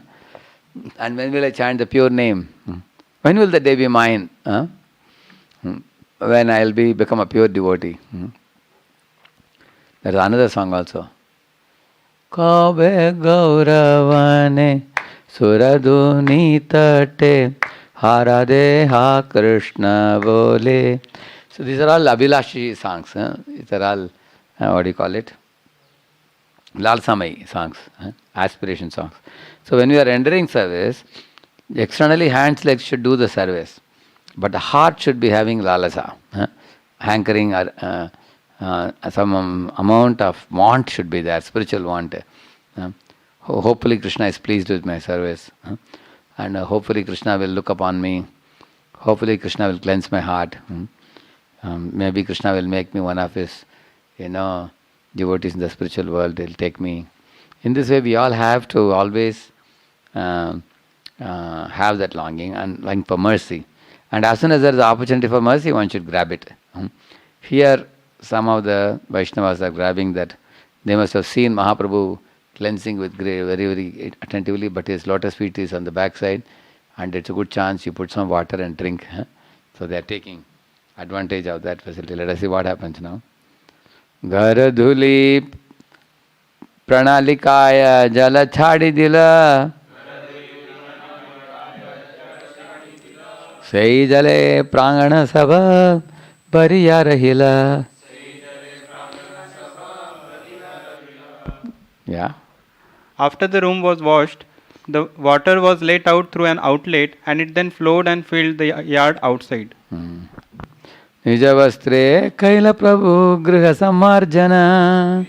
And when will I chant the pure name? When will the day be mine? Huh? When I'll become a pure devotee. There's another song also. Kabe Gauravane Suraduni Tate Hare Krishna Bole. So these are all Abhilashi songs. These are all, what do you call it? Lalsamai songs, aspiration songs. So when we are rendering service, externally hands, legs should do the service. But the heart should be having lalasa, hankering, some amount of want should be there, spiritual want. Hopefully Krishna is pleased with my service. And hopefully Krishna will look upon me. Hopefully Krishna will cleanse my heart. Maybe Krishna will make me one of his, devotees in the spiritual world. He'll take me. In this way, we all have to always have that longing and longing for mercy. And as soon as there is opportunity for mercy, one should grab it. Here, some of the Vaishnavas are grabbing that. They must have seen Mahaprabhu cleansing with very, very attentively, but his lotus feet is on the backside, and it's a good chance you put some water and drink. So they are taking advantage of that facility. Let us see what happens now. Garadhuli pranalikaya jala chadi dila sei jale prangana sabha bariya rahila. Yeah. After the room was washed, the water was let out through an outlet, and it then flowed and filled the yard outside. Nijavastre kaila prabhu griha samarjana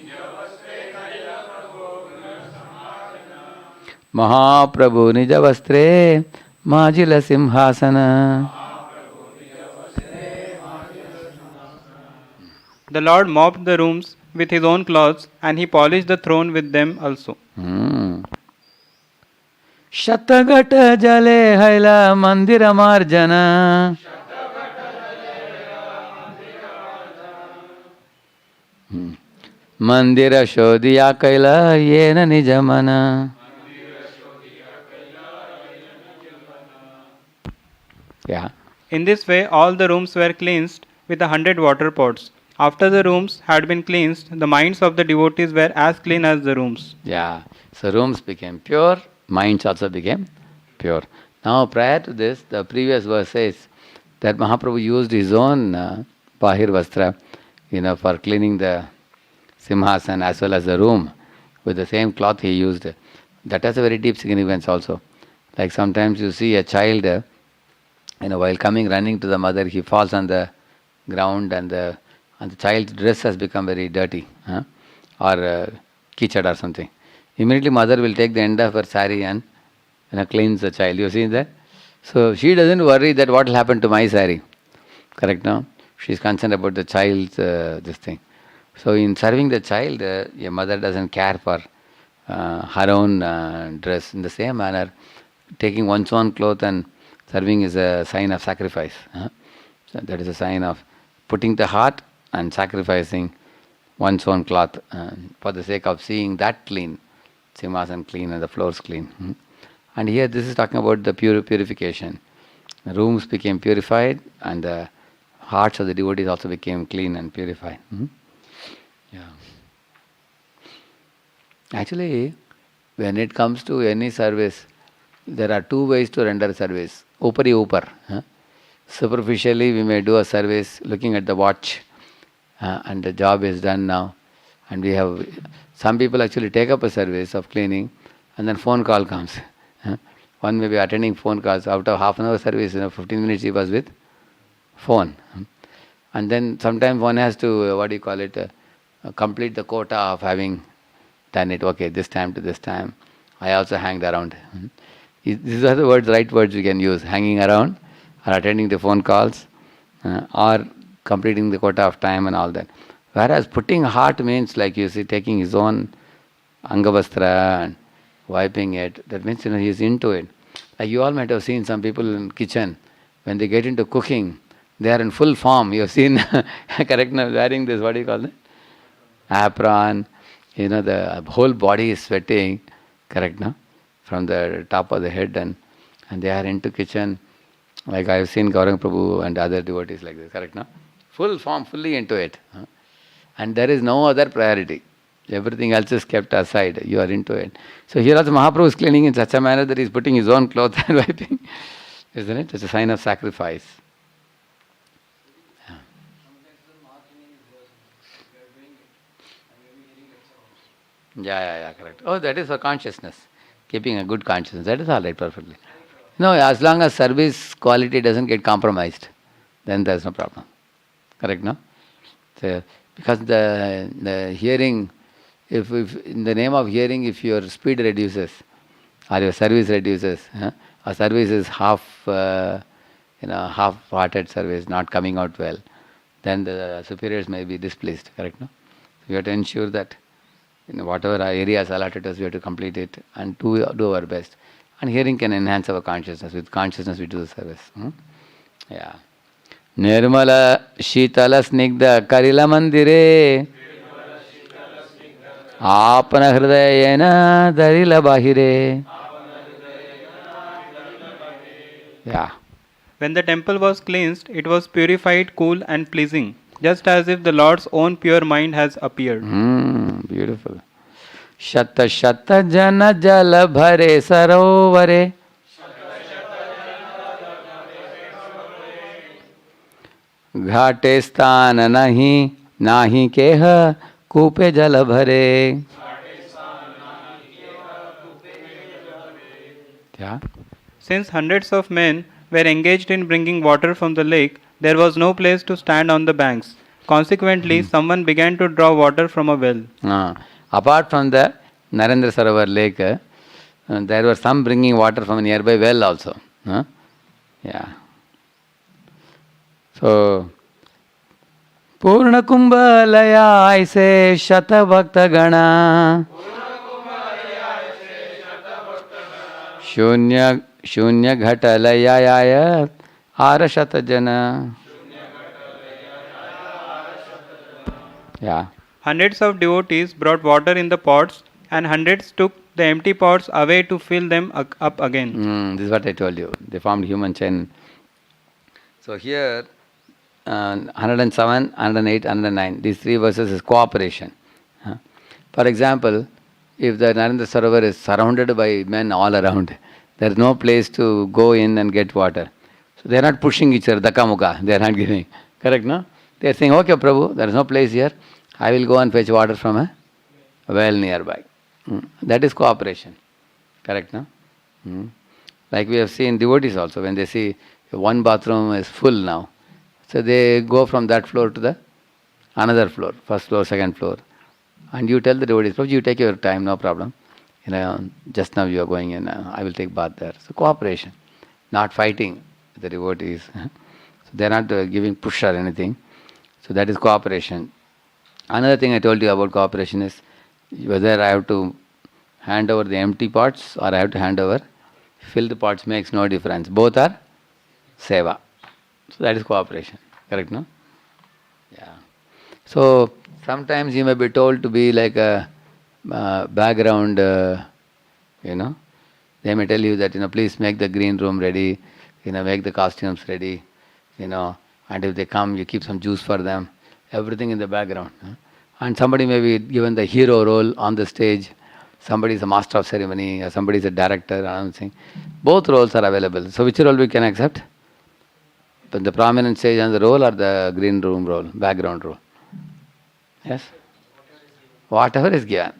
Mahaprabhu nijavastre majila simhasana. The Lord mopped the rooms with his own cloths, and he polished the throne with them also. Shatagata jale haila mandira marjana. Mandira shodhiya kaila yena nijamana. Yeah. In this way, all the rooms were cleansed with 100 water pots. After the rooms had been cleansed, the minds of the devotees were as clean as the rooms. Yeah. So rooms became pure, minds also became pure. Now prior to this, the previous verse says that Mahaprabhu used his own Bahir Vastra, for cleaning the Simhasan as well as the room with the same cloth he used. That has a very deep significance also. Like sometimes you see a child, while running to the mother, he falls on the ground and the child's dress has become very dirty, or kichad or something. Immediately mother will take the end of her sari and cleanse the child. You see that? So she doesn't worry that what will happen to my sari. Correct now? She is concerned about the child's this thing. So in serving the child, your mother doesn't care for her own dress. In the same manner, taking one's own cloth and serving is a sign of sacrifice. So that is a sign of putting the heart and sacrificing one's own cloth for the sake of seeing that clean, Simhasan clean and the floors clean. And here this is talking about the purification. The rooms became purified and the hearts of the devotees also became clean and purified. Yeah. Actually, when it comes to any service, there are two ways to render service. Upari upar. Superficially, we may do a service looking at the watch, and the job is done now. And we have some people actually take up a service of cleaning, and then phone call comes. One may be attending phone calls. Out of half an hour service, 15 minutes he was with phone. And then sometimes one has to, complete the quota of having done it. Okay, this time to this time. I also hanged around. These are the right words we can use. Hanging around, or attending the phone calls, or completing the quota of time and all that. Whereas putting heart means like you see taking his own angavastra and wiping it. That means he is into it. Like you all might have seen some people in kitchen, when they get into cooking, they are in full form. You have seen, correct now, wearing this, what do you call it? Apron. The whole body is sweating, correct now? From the top of the head and they are into kitchen. Like I have seen Gaurang Prabhu and other devotees like this, correct now? Full form, fully into it. And there is no other priority. Everything else is kept aside. You are into it. So here also Mahaprabhu is cleaning in such a manner that he is putting his own clothes and wiping. Isn't it? It's a sign of sacrifice. Yeah. Yeah, correct. Oh, that is for consciousness. Keeping a good consciousness. That is all right, perfectly. No, as long as service quality doesn't get compromised, then there's no problem. Correct, no? So, because the hearing, if in the name of hearing, if your speed reduces, or your service reduces, or service is half-hearted service, not coming out well, then the superiors may be displeased. Correct, no? So we have to ensure that whatever our areas allotted us, we have to complete it and do our best. And hearing can enhance our consciousness. With consciousness, we do the service. Yeah. Nirmala Shitala Snigdha Karila Mandire Apana Hridayena Darila Bahire. Yeah. When the temple was cleansed, it was purified, cool, and pleasing, just as if the Lord's own pure mind has appeared. Beautiful. Shatta Shatta Jana Jala Bhare Sarovare घाटे स्थान नहीं नाही केह कूपे जल भरे. Yeah. Since hundreds of men were engaged in bringing water from the lake, there was no place to stand on the banks. Consequently, someone began to draw water from a well. Apart from the Narendra Sarovar lake, there were some bringing water from a nearby well also. Yeah. So, Purna Kumbha Laya Aise Shata Bhakta Gana Shunya Ghata Laya Ara Shata Jana. Yeah. Hundreds of devotees brought water in the pots, and hundreds took the empty pots away to fill them up again. This is what I told you. They formed human chain. So here, 107, 108, 109, these three verses is cooperation. For example, if the Narendra Sarovar is surrounded by men all around, there is no place to go in and get water. So they are not pushing each other, Dhaka Mukha, they are not giving. Correct, no? They are saying, okay, Prabhu, there is no place here. I will go and fetch water from a well nearby. That is cooperation. Correct, no? Like we have seen devotees also, when they see one bathroom is full now, so they go from that floor to the another floor, first floor, second floor. And you tell the devotees, Prabhu, you take your time, no problem. Just now you are going in, I will take bath there. So cooperation, not fighting the devotees. So they are not giving push or anything. So that is cooperation. Another thing I told you about cooperation is whether I have to hand over the empty pots or I have to hand over filled pots makes no difference. Both are seva. So that is cooperation. Correct, no? Yeah. So sometimes you may be told to be like a background, they may tell you that, please make the green room ready, make the costumes ready, and if they come, you keep some juice for them. Everything in the background. And somebody may be given the hero role on the stage. Somebody is a master of ceremony, or somebody is a director, announcing. Both roles are available. So which role we can accept? But the prominent stage on the role or the green room role, background role? Yes? Whatever is given.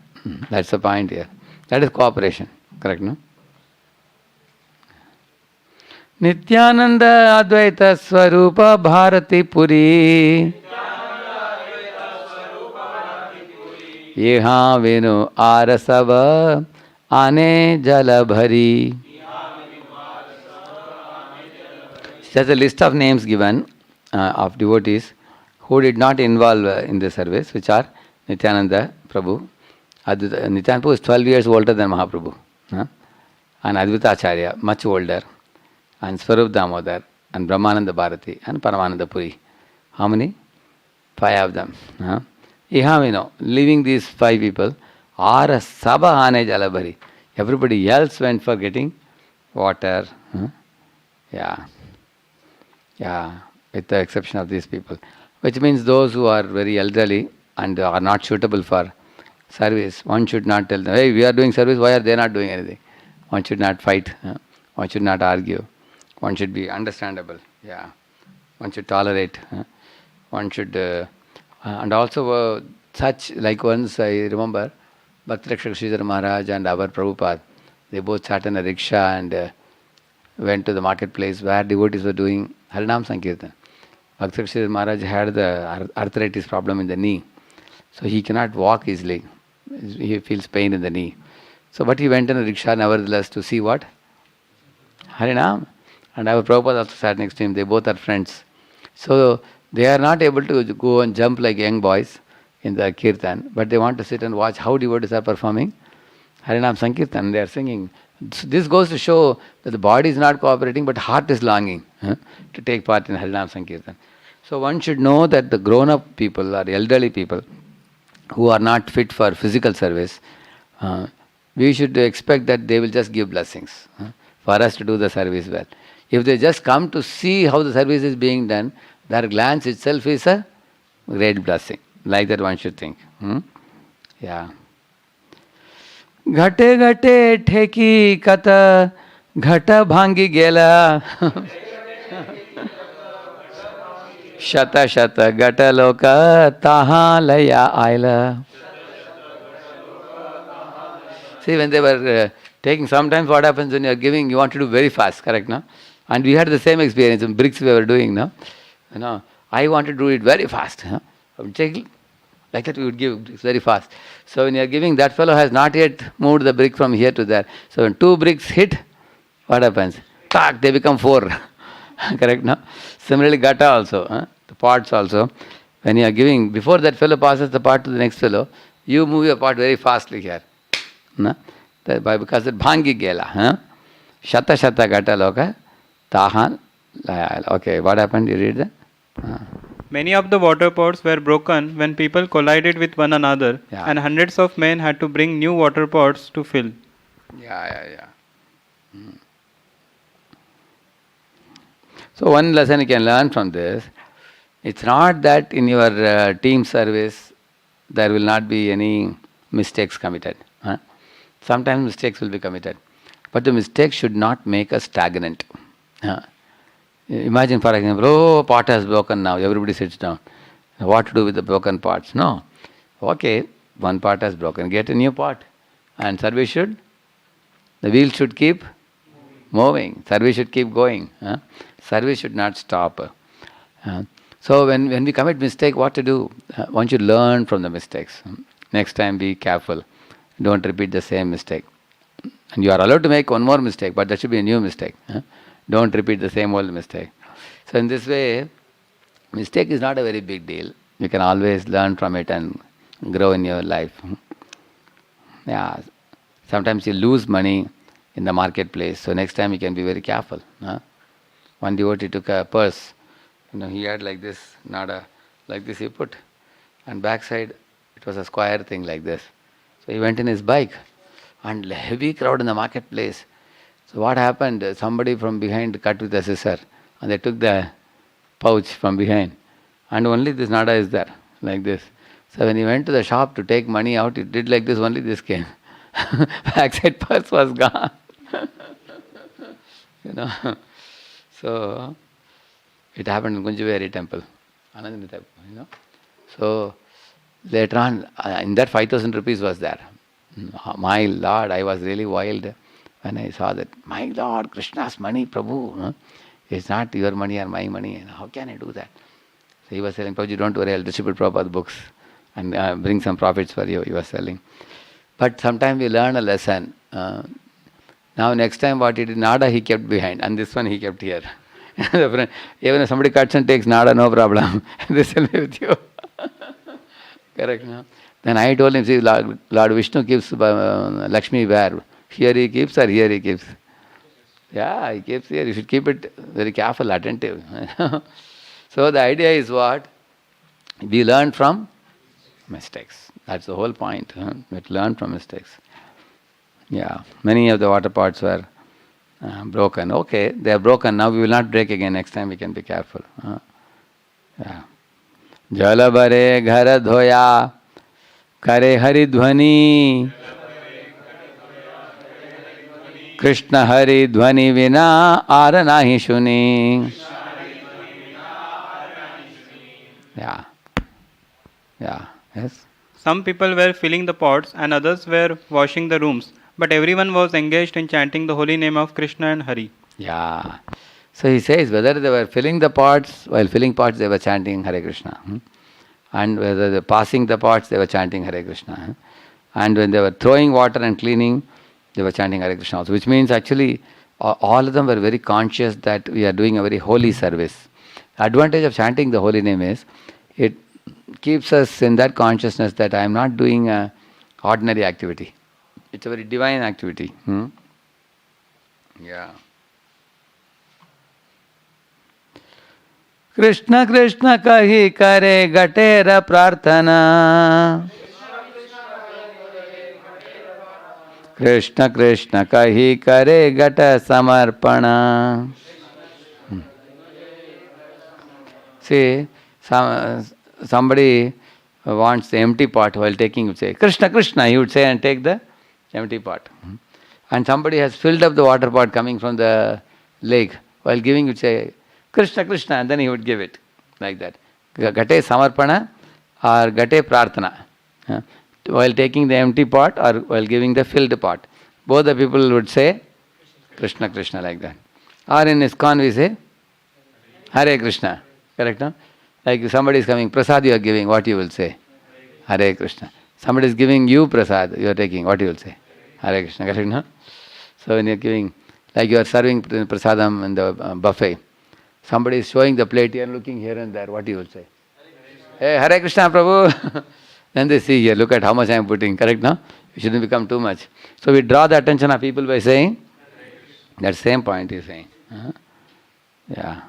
That's the point here. That is cooperation. Correct, no? Nityananda Advaita Swarupa Bharati Puri Yeha Venu Arasava Ane Jala Bhari. There's a list of names given of devotees who did not involve in the service, which are Nityananda Prabhu. Nityananda Prabhu is 12 years older than Mahaprabhu. And Advaita Acharya, much older. And Swarup Damodar, and Brahmananda Bharati, and Paramananda Puri. How many? 5 of them. Leaving these 5 people, Ara Sabha Ane Jalabhari. Everybody else went for getting water. Yeah, with the exception of these people. Which means those who are very elderly and are not suitable for service, one should not tell them, hey, we are doing service, why are they not doing anything? One should not fight. One should not argue. One should be understandable. Yeah. One should tolerate. One should... and also such, like once I remember, Bhakti Rakshak Sridhar Maharaj and our Prabhupada, they both sat in a rickshaw and went to the marketplace where devotees were doing Harinam Sankirtan. Bhakti Rakshak Sridhar Maharaj had the arthritis problem in the knee. So he cannot walk easily. He feels pain in the knee. So, but he went in a rickshaw nevertheless to see what? Harinam. And our Prabhupada also sat next to him. They both are friends. So, they are not able to go and jump like young boys in the kirtan, but they want to sit and watch how devotees are performing Harinam Sankirtan. They are singing. This goes to show that the body is not cooperating, but heart is longing to take part in Harinam Sankirtan. So, one should know that the grown-up people or elderly people who are not fit for physical service, we should expect that they will just give blessings for us to do the service well. If they just come to see how the service is being done, their glance itself is a great blessing. Like that one should think. Yeah. Ghate ghate theki kata ghata bhangi gela shata shata ghata loka taha laya aila. See, when they were taking, sometimes what happens when you are giving, you want to do very fast, correct, no? And we had the same experience in bricks we were doing, no? I wanted to do it very fast. I would take, like that we would give bricks very fast. So when you are giving, that fellow has not yet moved the brick from here to there. So when 2 bricks hit, what happens? Tack, they become 4. Correct, no? Similarly, gata also, the pots also. When you are giving, before that fellow passes the pot to the next fellow, you move your pot very fastly here. No? Because it bhangi gela. Shata shata gata loka tahan. Okay, what happened? You read that? Many of the water pots were broken when people collided with one another, and hundreds of men had to bring new water pots to fill. Yeah. So one lesson you can learn from this, it's not that in your team service there will not be any mistakes committed. Sometimes mistakes will be committed. But the mistake should not make us stagnant. Imagine, for example, pot has broken now, everybody sits down. What to do with the broken pots? No. Okay, one pot has broken, get a new pot. And the wheel should keep moving. Service should keep going. Service should not stop. So when we commit mistake, what to do? One should learn from the mistakes. Next time be careful. Don't repeat the same mistake. And you are allowed to make one more mistake, but that should be a new mistake. Don't repeat the same old mistake. So in this way, mistake is not a very big deal. You can always learn from it and grow in your life. Yeah. Sometimes you lose money in the marketplace, so next time you can be very careful. One devotee took a purse. He had like this, nada, like this he put. And backside, it was a square thing like this. So he went in his bike, and heavy crowd in the marketplace. So what happened? Somebody from behind cut with a scissor, and they took the pouch from behind, and only this nada is there, like this. So when he went to the shop to take money out, he did like this, only this came. Backside purse was gone. So it happened in Gundica temple, So later on, in that 5,000 rupees was there. My Lord, I was really wild when I saw that. My Lord, Krishna's money, Prabhu. It's not your money or my money. How can I do that? So he was telling, Prabhuji, don't worry, I'll distribute Prabhupada books and bring some profits for you, he was selling. But sometimes we learn a lesson. Now next time what he did, nada he kept behind, and this one he kept here. Even if somebody cuts and takes nada, no problem. This will be with you. Correct, no? Then I told him, see, Lord Vishnu keeps Lakshmi where? Here he keeps or here he keeps? Yeah, he keeps here. You should keep it very careful, attentive. So the idea is what? We learn from mistakes. That's the whole point. We learn from mistakes. Yeah, many of the water pots were broken. Okay, they are broken. Now we will not break again. Next time we can be careful. Yeah. Jala bare ghar dhoya करे हरि ध्वनि कृष्ण हरि ध्वनि विना are नाही सुनी. Yeah, yeah, yes. Some people were filling the pots and others were washing the rooms, but everyone was engaged in chanting the holy name of Krishna and Hari. Yeah. So he says whether they were filling the pots, while filling pots they were chanting Hare Krishna. And whether they were passing the pots, they were chanting Hare Krishna. And when they were throwing water and cleaning, they were chanting Hare Krishna also. Which means actually all of them were very conscious that we are doing a very holy service. The advantage of chanting the holy name is it keeps us in that consciousness that I am not doing an ordinary activity. It's a very divine activity. Yeah. Krishna Krishna kahi kare gatera prarthana. Krishna Krishna kahi kare gata samarpana. See, somebody wants the empty pot while taking, would say, Krishna Krishna, he would say and take the empty pot. And somebody has filled up the water pot coming from the lake, while giving, would say, Krishna Krishna, and then he would give it, like that. Gate samarpana or gate prarthana. While taking the empty pot or while giving the filled pot. Both the people would say Krishna Krishna, like that. Or in ISKCON we say Hare Krishna. Correct, no? Like if somebody is coming, prasad you are giving, what you will say? Hare Krishna. Somebody is giving you prasad, you are taking, what you will say? Hare Krishna. Correct, no? So when you are giving, like you are serving prasadam in the buffet, somebody is showing the plate, you are looking here and there, what you will say? Hey, Hare Krishna Prabhu. Then they see here, look at how much I am putting, correct, no? It shouldn't become too much. So we draw the attention of people by saying, that same point he is saying. Yeah.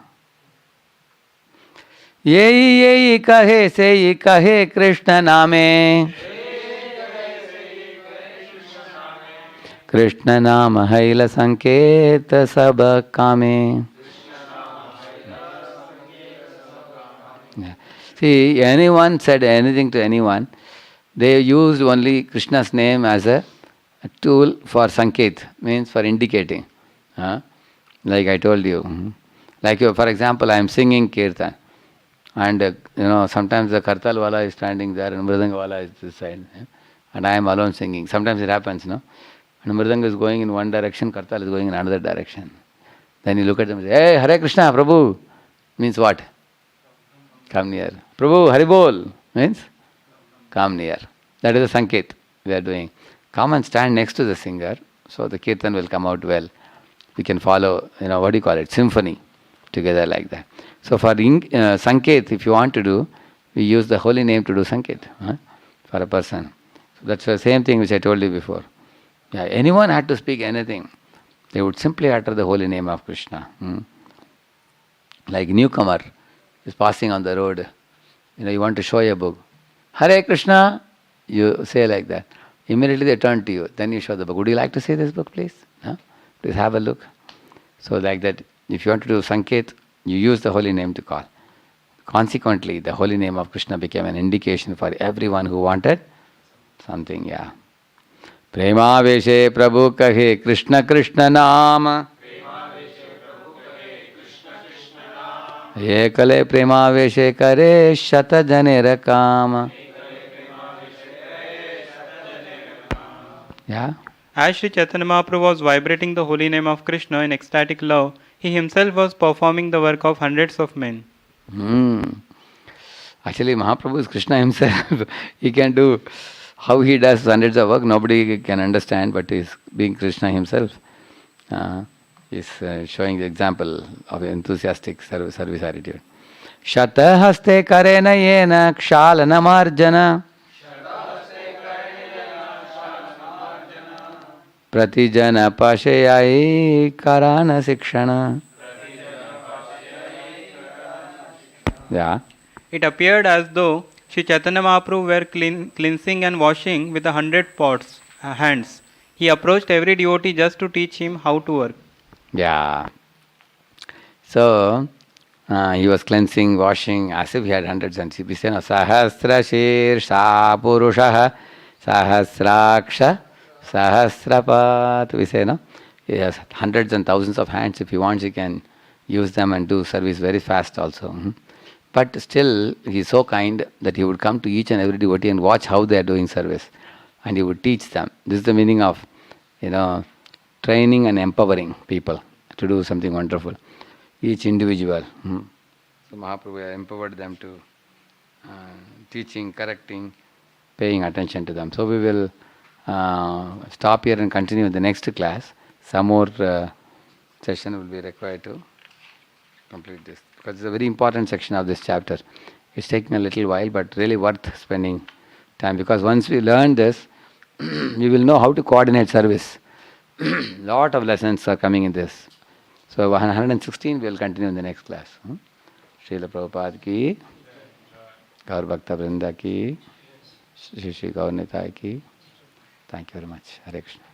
Yehi yehi kahe sehi kahe Krishna name. Krishna nama haila sanketa sab kame. Yeah. See, anyone said anything to anyone, they used only Krishna's name as a tool for sanket, means for indicating. Like I told you. Like for example, I am singing kirtan. And sometimes the kartal wala is standing there and mridanga wala is this side. And I am alone singing. Sometimes it happens, no? And mridanga is going in one direction, kartal is going in another direction. Then you look at them and say, hey, Hare Krishna, Prabhu. Means what? Come near. Prabhu, Hari Bol. Means come near. That is the sanket we are doing. Come and stand next to the singer, so the kirtan will come out well. We can follow, what do you call it? Symphony together like that. So for sanket, if you want to do, we use the holy name to do sanket for a person. So that's the same thing which I told you before. Yeah, anyone had to speak anything, they would simply utter the holy name of Krishna. Like newcomer is passing on the road, you want to show a book. Hare Krishna, you say like that. Immediately they turn to you, then you show the book. Would you like to see this book, please? Please have a look. So like that, if you want to do sanket, you use the holy name to call. Consequently, the holy name of Krishna became an indication for everyone who wanted something, yeah. Prema veshe Prabhu kahe Krishna Krishna nama. Ekale prema veshe kare shata janera kama. Yeah. As Sri Chaitanya Mahaprabhu was vibrating the holy name of Krishna in ecstatic love, he himself was performing the work of hundreds of men. Actually, Mahaprabhu is Krishna himself. He can do how he does hundreds of work. Nobody can understand, but he is being Krishna himself. is showing the example of enthusiastic service attitude. Shatahaste karena yena kshalana marjana pratijana pashayai karana sikshana. Yeah. It appeared as though Sri Chaitanya Mahaprabhu were cleansing and washing with 100 hands. He approached every devotee just to teach him how to work. Yeah. So he was cleansing, washing, as if he had hundreds and we say, no, Sahasra Shirsha Purushaha Sahasraksha Sahasrapat. We say, no? He has hundreds and thousands of hands. If he wants, he can use them and do service very fast also. But still, he is so kind that he would come to each and every devotee and watch how they are doing service. And he would teach them. This is the meaning of, training and empowering people to do something wonderful. Each individual. So Mahaprabhu empowered them to teaching, correcting, paying attention to them. So we will stop here and continue in the next class. Some more session will be required to complete this. Because it's a very important section of this chapter. It's taking a little while, but really worth spending time. Because once we learn this, we will know how to coordinate service. Lot of lessons are coming in this. So 116 we will continue in the next class. Srila Prabhupada ki, Gaur Bhakta Vrinda ki, Shri Gaur Nitai ki. Thank you very much. Hare Krishna.